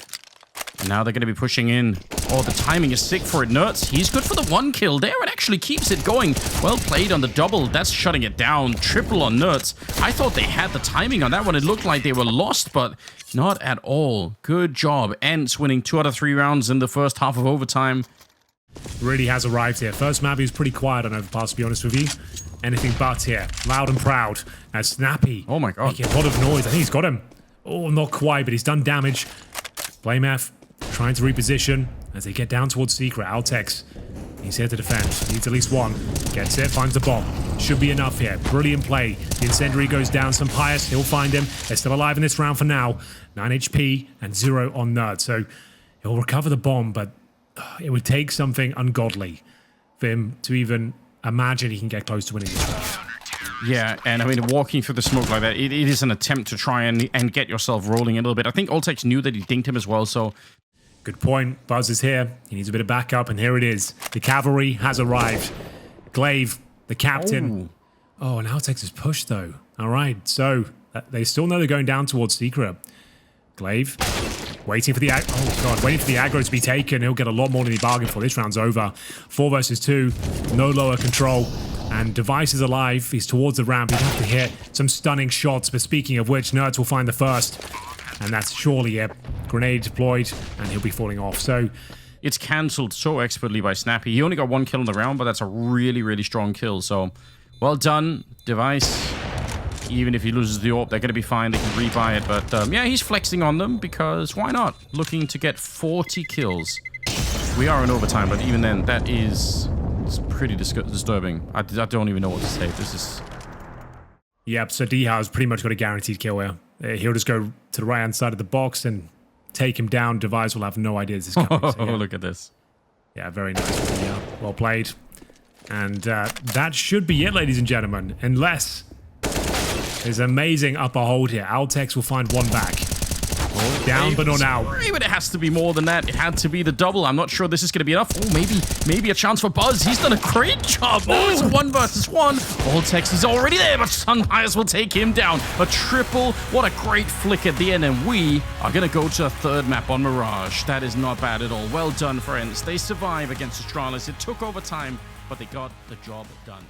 And now they're going to be pushing in. Oh, the timing is sick for it. Nerds, he's good for the 1 kill there. It actually keeps it going. Well played on the double. That's shutting it down. Triple on Nerds. I thought they had the timing on that one. It looked like they were lost, but not at all. Good job. ENCE winning 2 out of 3 rounds in the first half of overtime. Really has arrived here. First map, he was pretty quiet on Overpass, to be honest with you. Anything but here. Loud and proud. As Snappy. Oh my god. Making a lot of noise. I think he's got him. Oh, not quite, but he's done damage. Flame F trying to reposition as they get down towards Secret. Altex, he's here to defend. Needs at least 1. Gets it, finds the bomb. Should be enough here. Brilliant play. The incendiary goes down. Sampaius, he'll find him. They're still alive in this round for now. 9 HP and 0 on Nerd. So he'll recover the bomb, but it would take something ungodly for him to even imagine he can get close to winning this round. Yeah, and I mean, walking through the smoke like that, it is an attempt to try and get yourself rolling a little bit. I think Altex knew that he dinked him as well, so... Good point. Buzz is here. He needs a bit of backup, and here it is. The cavalry has arrived. Glaive, the captain. Oh, and Altex is pushed, though. All right, so they still know they're going down towards Secret. Glaive, waiting for the waiting for the aggro to be taken. He'll get a lot more than he bargained for. This round's over. 4 versus 2. No lower control. And Device is alive. He's towards the ramp. He'd have to hit some stunning shots. But speaking of which, Nerds will find the first. And that's surely a grenade deployed. And he'll be falling off. So it's cancelled so expertly by Snappy. He only got 1 kill in the round, but that's a really, really strong kill. So well done, Device. Even if he loses the AWP, they're going to be fine. They can rebuy it. But yeah, he's flexing on them because why not? Looking to get 40 kills. We are in overtime, but even then, that is... It's pretty disturbing. I don't even know what to say. This is... Yep, so D-House pretty much got a guaranteed kill here. He'll just go to the right-hand side of the box and take him down. Device will have no idea this is coming. Oh, so, yeah. Look at this. Yeah, very nice. Yeah, well played. And that should be it, ladies and gentlemen. Unless there's an amazing upper hold here. Altex will find 1 back. Down, but not out. But it has to be more than that. It had to be the double. I'm not sure this is going to be enough. Oh, maybe a chance for Buzz. He's done a great job. Oh, it's 1 versus 1. Voltex is already there, but Sampaius will take him down. A triple. What a great flick at the end. And we are going to go to a 3rd map on Mirage. That is not bad at all. Well done, friends. They survive against Astralis. It took over time, but they got the job done.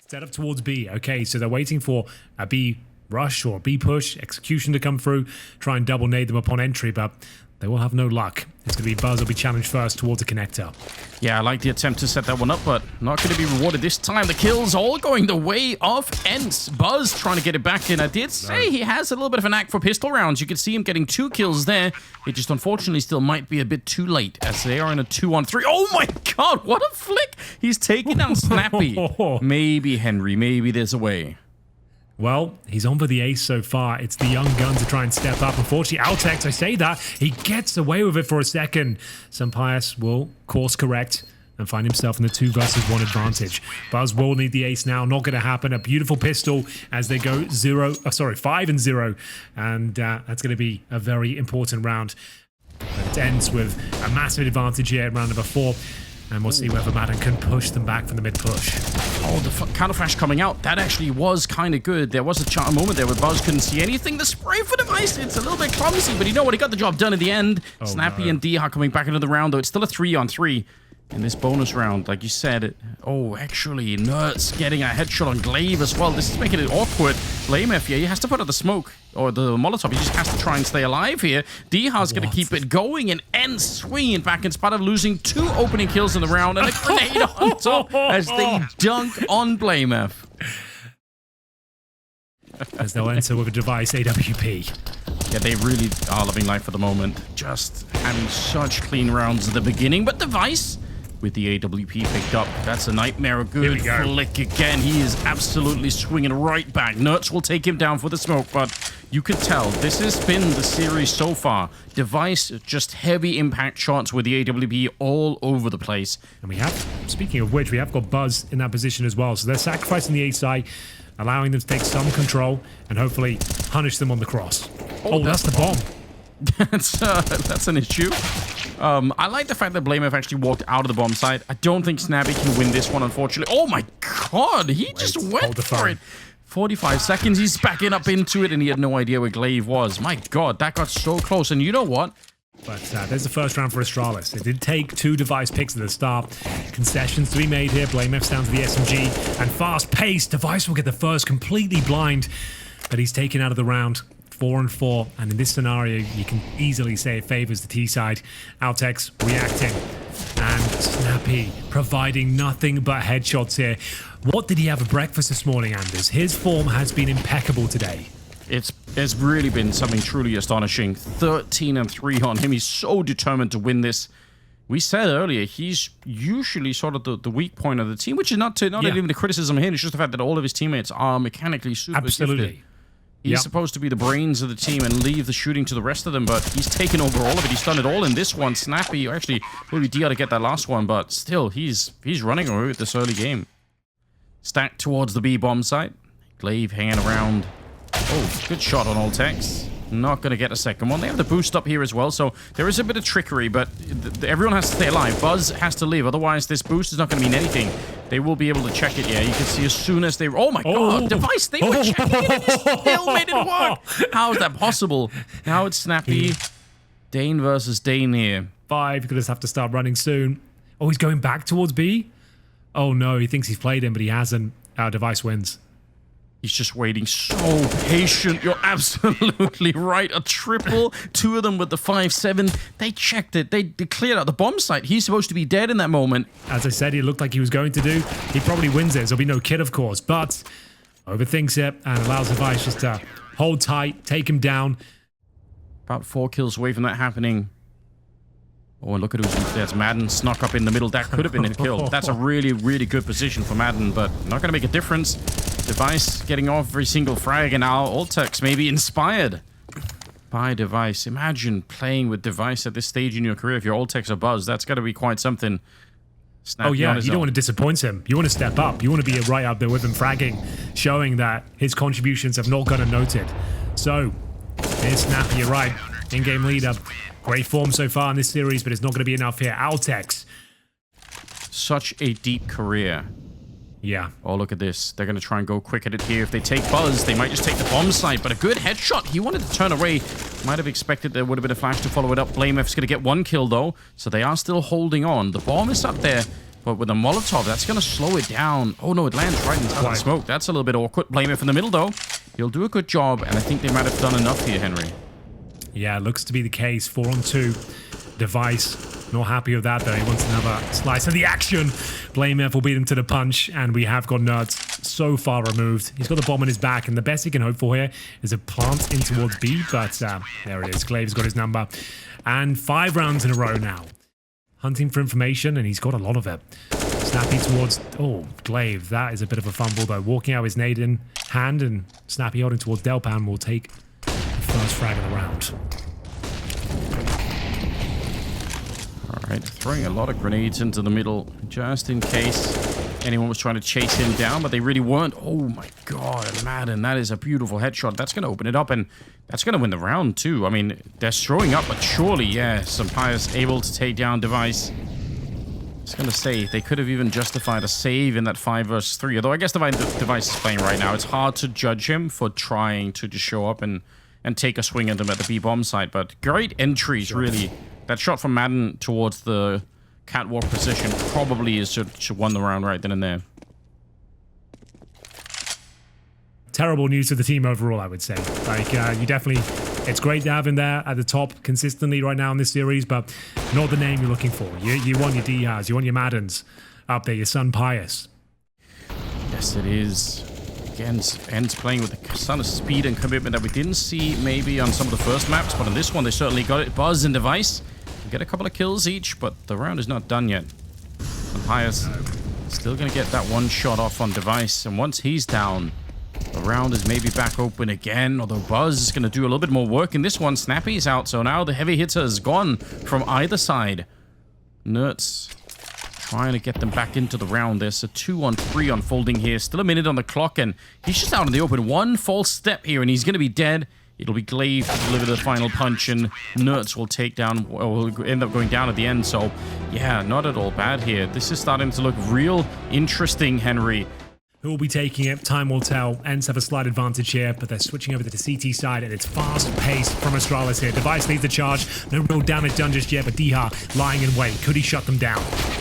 Set up towards B. Okay, so they're waiting for a B rush or B push, execution to come through, try and double nade them upon entry, but they will have no luck. It's going to be Buzz will be challenged first towards the connector. Yeah, I like the attempt to set that one up, but not going to be rewarded this time. The kills all going the way of ENCE. Buzz trying to get it back in. I did say he has a little bit of a knack for pistol rounds. You can see him getting 2 kills there. It just unfortunately still might be a bit too late as they are in a 2-on-3. Oh my god, what a flick! He's taking down Snappy. Maybe, Henry, maybe there's a way. Well, he's on for the ace so far. It's the young gun to try and step up. Unfortunately, Altex, I say that, he gets away with it for a second. Sampaius will course correct and find himself in the 2 versus 1 advantage. Buzz will need the ace now. Not going to happen. A beautiful pistol as they go 5 and 0. And that's going to be a very important round. But it's ENCE with a massive advantage here at round number 4. And we'll see whether Madden can push them back from the mid-push. Oh, the counter flash coming out. That actually was kind of good. There was a moment there where Buzz couldn't see anything. The spray for Device, it's a little bit clumsy, but you know what? He got the job done in the end. Oh, Snappy and Dha coming back into the round, though. It's still a 3-on-3 in this bonus round. Like you said, oh, actually, Nerds getting a headshot on Glaive as well. This is making it awkward. BlameF here, he has to put out the smoke or the Molotov. He just has to try and stay alive here. Dha's going to keep it going and ENCE swinging back in spite of losing 2 opening kills in the round and a grenade on top as they dunk on BlameF. As they'll enter with a Device AWP. Yeah, they really are loving life for the moment. Just having such clean rounds at the beginning, but Device with the AWP picked up. That's a nightmare. A good flick again. He is absolutely swinging right back. Nerds will take him down for the smoke, but you could tell this has been the series so far. Device just heavy impact shots with the AWP all over the place. And we have, speaking of which, we have got Buzz in that position as well. So they're sacrificing the A side, allowing them to take some control and hopefully punish them on the cross. Oh, that's the bomb. That's an issue. I like the fact that BlameF actually walked out of the bomb site. I don't think Snappy can win this one, unfortunately. Oh my god, he just went for it. 45 seconds, he's backing up into it, and he had no idea where Glaive was. My god, that got so close. And you know what? But there's the first round for Astralis. It did take 2 Device picks at the start. Concessions to be made here. BlameF's down to the SMG. And fast pace. Device will get the first completely blind. But he's taken out of the round. 4-4, and in this scenario, you can easily say it favors the T side. Altex reacting, and Snappy providing nothing but headshots here. What did he have for breakfast this morning, Anders? His form has been impeccable today. It's really been something truly astonishing. 13-3 on him. He's so determined to win this. We said earlier, he's usually sort of the weak point of the team, which is not even a criticism here. It's just the fact that all of his teammates are mechanically super gifted. He's supposed to be the brains of the team and leave the shooting to the rest of them, but he's taken over all of it. He's done it all in this one. Snappy, actually, maybe Dha to get that last one, but still, he's running away with this early game. Stacked towards the B bomb site. Glaive hanging around. Oh, good shot on Altex. Not going to get a second one. They have the boost up here as well, so there is a bit of trickery, but everyone has to stay alive. Buzz has to leave, otherwise this boost is not going to mean anything. They will be able to check it, yeah. You can see as soon as they... Oh my god, Device, they were checking it and still made it work. How is that possible? Now it's Snappy. Dane versus Dane here. 5, you're going to have to start running soon. Oh, he's going back towards B? Oh no, he thinks he's played him, but he hasn't. Device wins. He's just waiting, so patient. You're absolutely right. A triple, 2 of them with the 5-7. They checked it. They cleared out the bomb site. He's supposed to be dead in that moment. As I said, he looked like he was going to do. He probably wins it. There'll be no kid, of course, but overthinks it and allows Device just to hold tight, take him down. About 4 kills away from that happening. Oh, and look at who's there's Madden snuck up in the middle. That could have been a kill. That's a really, really good position for Madden, but not going to make a difference. Device getting off every single frag, and now Altex maybe inspired by Device. Imagine playing with Device at this stage in your career. If you're Altex or Buzz, that's got to be quite something. Oh yeah, you don't want to disappoint him. You want to step up. You want to be right up there with him fragging, showing that his contributions have not gone unnoted. So, here's Snappy, you're right. In-game leader. Great form so far in this series, but it's not going to be enough here. Altex. Such a deep career. Yeah. Oh, look at this. They're going to try and go quick at it here. If they take Buzz, they might just take the bomb site, but a good headshot. He wanted to turn away. Might have expected there would have been a flash to follow it up. BlameF's going to get 1 kill, though, so they are still holding on. The bomb is up there, but with a Molotov, that's going to slow it down. Oh, no, it lands right into the smoke. That's a little bit awkward. BlameF in the middle, though. He'll do a good job, and I think they might have done enough here, Henry. Yeah, looks to be the case. 4-on-2. Device, not happy with that, though. He wants another slice of the action. BlameF will beat him to the punch, and we have got Nerds so far removed. He's got the bomb on his back, and the best he can hope for here is a plant in towards B, but there it is. Glaive's got his number. And 5 rounds in a row now. Hunting for information, and he's got a lot of it. Snappy towards... Oh, Glaive. That is a bit of a fumble, though. Walking out his nade in hand, and Snappy holding towards Delpan will take the first frag of the round. All right, throwing a lot of grenades into the middle, just in case. anyone was trying to chase him down, but they really weren't. Oh my god, Madden, that is a beautiful headshot. That's going to open it up, and that's going to win the round too. I mean, they're throwing up, but surely, yeah, Sampaio's able to take down Device. I was going to say, they could have even justified a save in that 5 versus 3, although I guess Device is playing right now. It's hard to judge him for trying to just show up and take a swing at them at the B-bomb site, but great entries, really. That shot from Madden towards the catwalk position probably should won the round right then and there. Terrible news for the team overall, I would say. Like, you definitely... It's great to have him there at the top consistently right now in this series, but not the name you're looking for. You want your Dihas, you want your Maddens up there, your Sun Pius. Yes, it is. Again, ENCE playing with the son of speed and commitment that we didn't see maybe on some of the first maps, but on this one they certainly got it. Buzz and Device get a couple of kills each, but the round is not done yet. And Pius still going to get that one shot off on Device, and once he's down, the round is maybe back open again, although Buzz is going to do a little bit more work in this one. Snappy is out, so now the heavy hitter is gone from either side. Nerds trying to get them back into the round. There's a 2-on-3 unfolding here. Still a minute on the clock, and he's just out in the open. One false step here, and he's going to be dead. It'll be Glaive to deliver the final punch, and Nerds will take down, or will end up going down at the end. So, yeah, not at all bad here. This is starting to look real interesting, Henry. Who will be taking it? Time will tell. ENCE have a slight advantage here, but they're switching over to the CT side, and it's fast-paced from Astralis here. Device leads the charge. No real damage done just yet, but Diha lying in wait. Could he shut them down?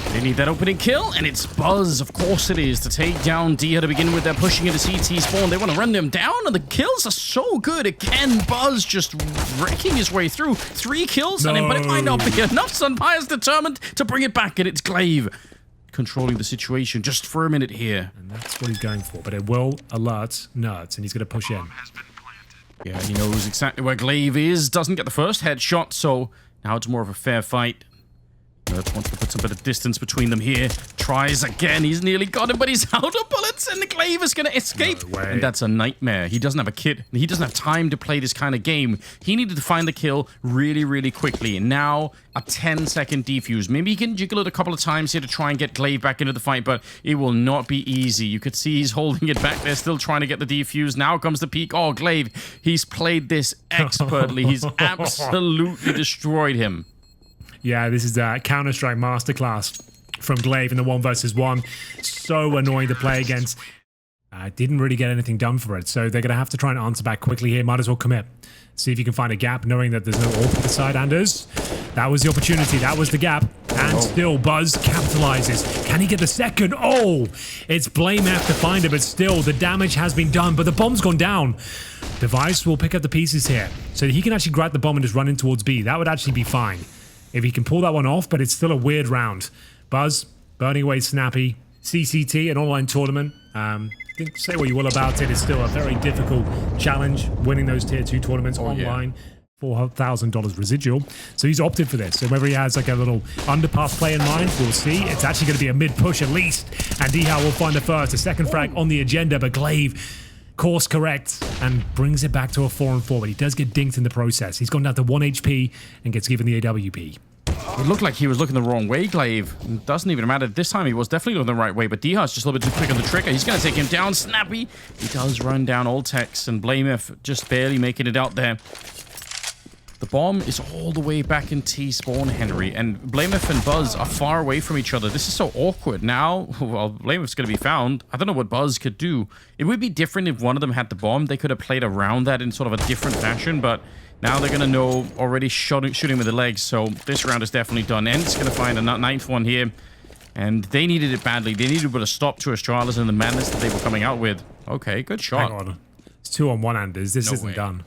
They need that opening kill, and it's Buzz, of course it is, to take down Diha to begin with. They're pushing into CT spawn. They want to run them down, and the kills are so good. Again, Buzz just wrecking his way through. 3 kills on him, but it might not be enough. Sunpire's determined to bring it back, and it's Glaive controlling the situation just for a minute here. And that's what he's going for, but it will alert Nerds, and he's going to push in. Yeah, he knows exactly where Glaive is. Doesn't get the first headshot, so now it's more of a fair fight. Nerds wants to put some bit of distance between them here. Tries again. He's nearly got him, but he's out of bullets, and the Glaive is going to escape. No way. And that's a nightmare. He doesn't have a kit. He doesn't have time to play this kind of game. He needed to find the kill really, really quickly. And now, a 10-second defuse. Maybe he can jiggle it a couple of times here to try and get Glaive back into the fight, but it will not be easy. You could see he's holding it back there, still trying to get the defuse. Now comes the peak. Oh, Glaive. He's played this expertly. He's absolutely destroyed him. Yeah, this is a Counter-Strike masterclass from Glaive in the 1 versus 1. So annoying to play against. Didn't really get anything done for it, so they're going to have to try and answer back quickly here. Might as well commit. See if you can find a gap, knowing that there's no AWP at the side. Anders, that was the opportunity. That was the gap. And still, Buzz capitalizes. Can he get the second? Oh, it's BlameF to find it, but still, the damage has been done, but the bomb's gone down. Device will pick up the pieces here, so he can actually grab the bomb and just run in towards B. That would actually be fine if he can pull that one off, but it's still a weird round. Buzz, burning away Snappy. CCT, an online tournament. Say what you will about it, it's still a very difficult challenge, winning those tier 2 tournaments online. Yeah. $4,000 residual. So he's opted for this. So whether he has like a little underpass play in mind, we'll see. It's actually going to be a mid-push at least. And Dihao will find the first. A second frag on the agenda, but Glaive course corrects and brings it back to a 4-on-4, but he does get dinked in the process. He's gone down to 1 HP and gets given the AWP. It looked like he was looking the wrong way, Glaive. It doesn't even matter. This time he was definitely looking the right way, but Diha's just a little bit too quick on the trigger. He's going to take him down. Snappy. He does run down all techs, and BlameF just barely making it out there. The bomb is all the way back in T-spawn, Henry, and BlameF and Buzz are far away from each other. This is so awkward. Now, well, BlameF's going to be found. I don't know what Buzz could do. It would be different if one of them had the bomb. They could have played around that in sort of a different fashion, but now they're going to know already shooting with the legs, so this round is definitely done. ENCE going to find a 9th one here, and they needed it badly. They needed to put a stop to Astralis and the madness that they were coming out with. Okay, good shot. Hang on. It's 2-on-1, Anders. This isn't done.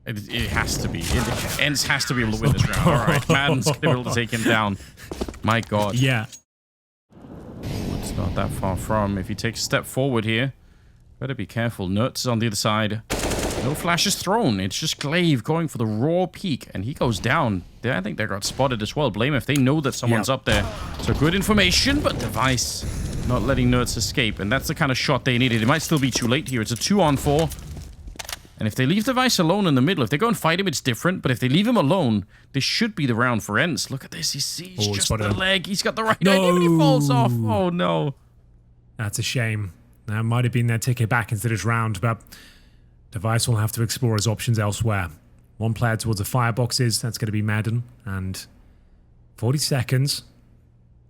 It has to be. ENCE has to be able to win this round. All right, Madden's going to be able to take him down. My God. Yeah. It's not that far from. If he takes a step forward here, better be careful. Nerds is on the other side. No flashes thrown. It's just Glaive going for the raw peak, and he goes down. I think they got spotted as well. BlameF, they know that someone's up there. So good information, but Device not letting Nerds escape, and that's the kind of shot they needed. It might still be too late here. It's a 2-on-4. And if they leave Device alone in the middle, if they go and fight him, it's different. But if they leave him alone, this should be the round for ENCE. Look at this. He sees just the leg. He's got the right idea, but he falls off. Oh, no. That's a shame. That might have been their ticket back into this round, but Device will have to explore his options elsewhere. One player towards the fireboxes, that's going to be Madden, and 40 seconds.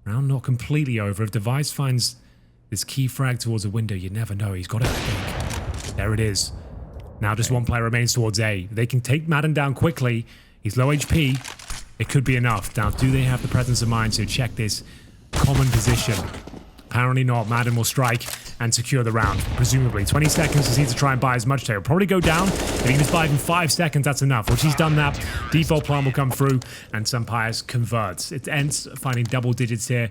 Round not completely over. If Device finds this key frag towards a window, you never know. He's got it, I think. There it is. Now just one player remains towards A. They can take Madden down quickly. He's low HP. It could be enough. Now, do they have the presence of mind to check this common position? Apparently not. Madden will strike and secure the round, presumably. 20 seconds, he needs to try and buy as much. He'll probably go down. If he can just buy even 5 seconds, that's enough. Once he's done that, default plan will come through, and Sampires converts. It ends finding double digits here.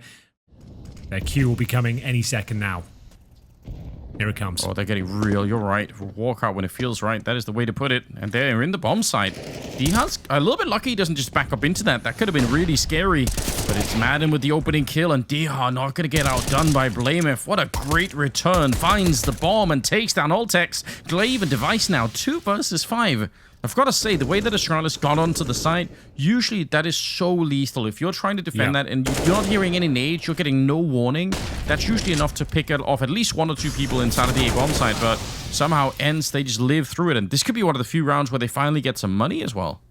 Their Q will be coming any second now. Here it comes. Oh, they're getting real. You're right. Walk out when it feels right. That is the way to put it. And they're in the bomb site. Diha's a little bit lucky he doesn't just back up into that. That could have been really scary. But it's Madden with the opening kill, and Diha not going to get outdone by Blamef. What a great return. Finds the bomb and takes down Ultex. Glaive and Device now 2 versus 5. I've got to say, the way that Astralis got onto the site, usually that is so lethal. If you're trying to defend that and you're not hearing any nades, you're getting no warning, that's usually enough to pick it off at least 1 or 2 people inside of the A-bomb site. But somehow ENCE, they just live through it. And this could be one of the few rounds where they finally get some money as well.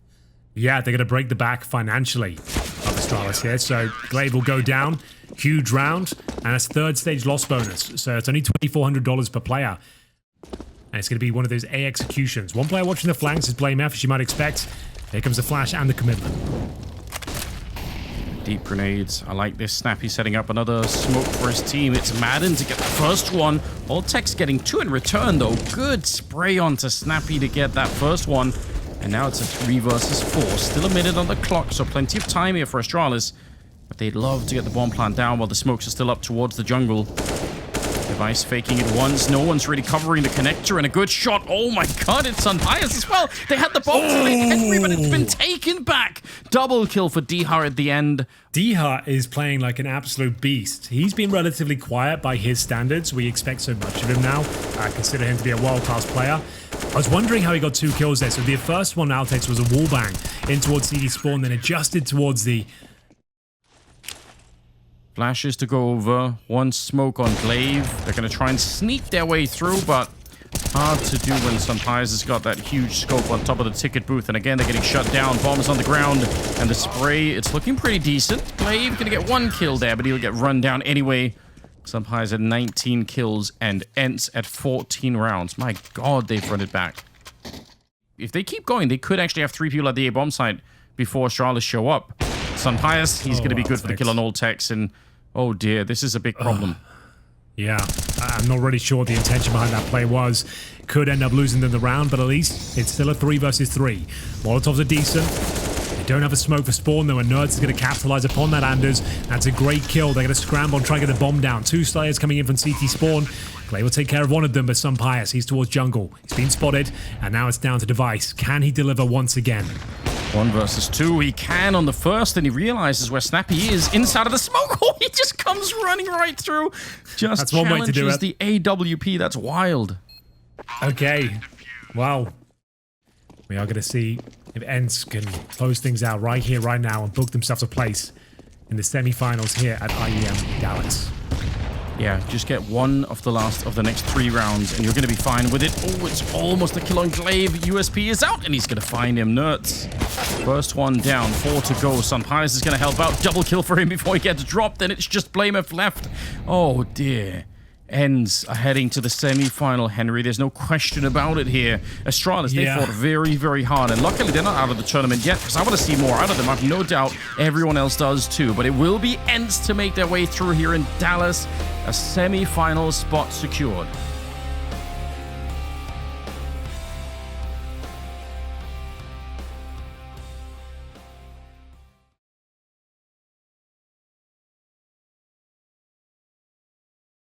Yeah, they're going to break the back financially of Astralis here. So Glaive will go down. Huge round. And it's 3rd stage loss bonus. So it's only $2,400 per player. And it's going to be one of those A executions. One player watching the flanks is Blamef, as you might expect. Here comes the flash and the commitment. Deep grenades. I like this. Snappy setting up another smoke for his team. It's Madden to get the first one. Ultex getting 2 in return, though. Good spray onto Snappy to get that first one. And now it's a 3 versus 4. Still a minute on the clock, so plenty of time here for Astralis. But they'd love to get the bomb plant down while the smokes are still up towards the jungle. Device faking it once. No one's really covering the connector, and a good shot. Oh my god, it's Unbiased as well. They had the bomb to make Henry, but it's been taken back. Double kill for Diha at the end. Diha is playing like an absolute beast. He's been relatively quiet by his standards. We expect so much of him now. I consider him to be a world-class player. I was wondering how he got 2 kills there. So the first one Altex was a wallbang in towards CD spawn, then adjusted towards the... Flashes to go over. 1 smoke on Glaive. They're going to try and sneak their way through, but hard to do when Sampires has got that huge scope on top of the ticket booth. And again, they're getting shut down. Bombs on the ground. And the spray, it's looking pretty decent. Glaive going to get 1 kill there, but he'll get run down anyway. Sampires at 19 kills and ENCE at 14 rounds. My god, they've run it back. If they keep going, they could actually have 3 people at the A-bomb site before Astralis show up. Sampires, he's going to be good for the kill on Ultex, and oh dear, this is a big problem. Yeah, I'm not really sure what the intention behind that play was. Could end up losing them the round, but at least it's still a 3 versus 3. Molotovs are decent. They don't have a smoke for spawn, though, and Nerds is going to capitalize upon that, Anders. That's a great kill. They're going to scramble and try and get the bomb down. 2 Slayers coming in from CT spawn. Clay will take care of one of them, but Sampires, he's towards jungle. He's been spotted, and now it's down to Device. Can he deliver once again? 1 versus 2. He can on the first, and he realizes where Snappy is inside of the smoke. Oh, he just comes running right through. Just That's one way to do it. The AWP. That's wild. Okay. Well, we are going to see if ENCE can close things out right here, right now, and book themselves a place in the semi-finals here at IEM Dallas. Yeah, just get 1 of the next 3 rounds, and you're going to be fine with it. Oh, it's almost a kill on Glaive. USP is out, and he's going to find him. Nerds. First one down, 4 to go. Sampires is going to help out. Double kill for him before he gets dropped. Then it's just Blamef left. Oh, dear. ENCE are heading to the semi-final, Henry. There's no question about it here. Astralis, they fought very, very hard. And luckily, they're not out of the tournament yet, because I want to see more out of them. I've no doubt everyone else does too. But it will be ENCE to make their way through here in Dallas. A semi-final spot secured.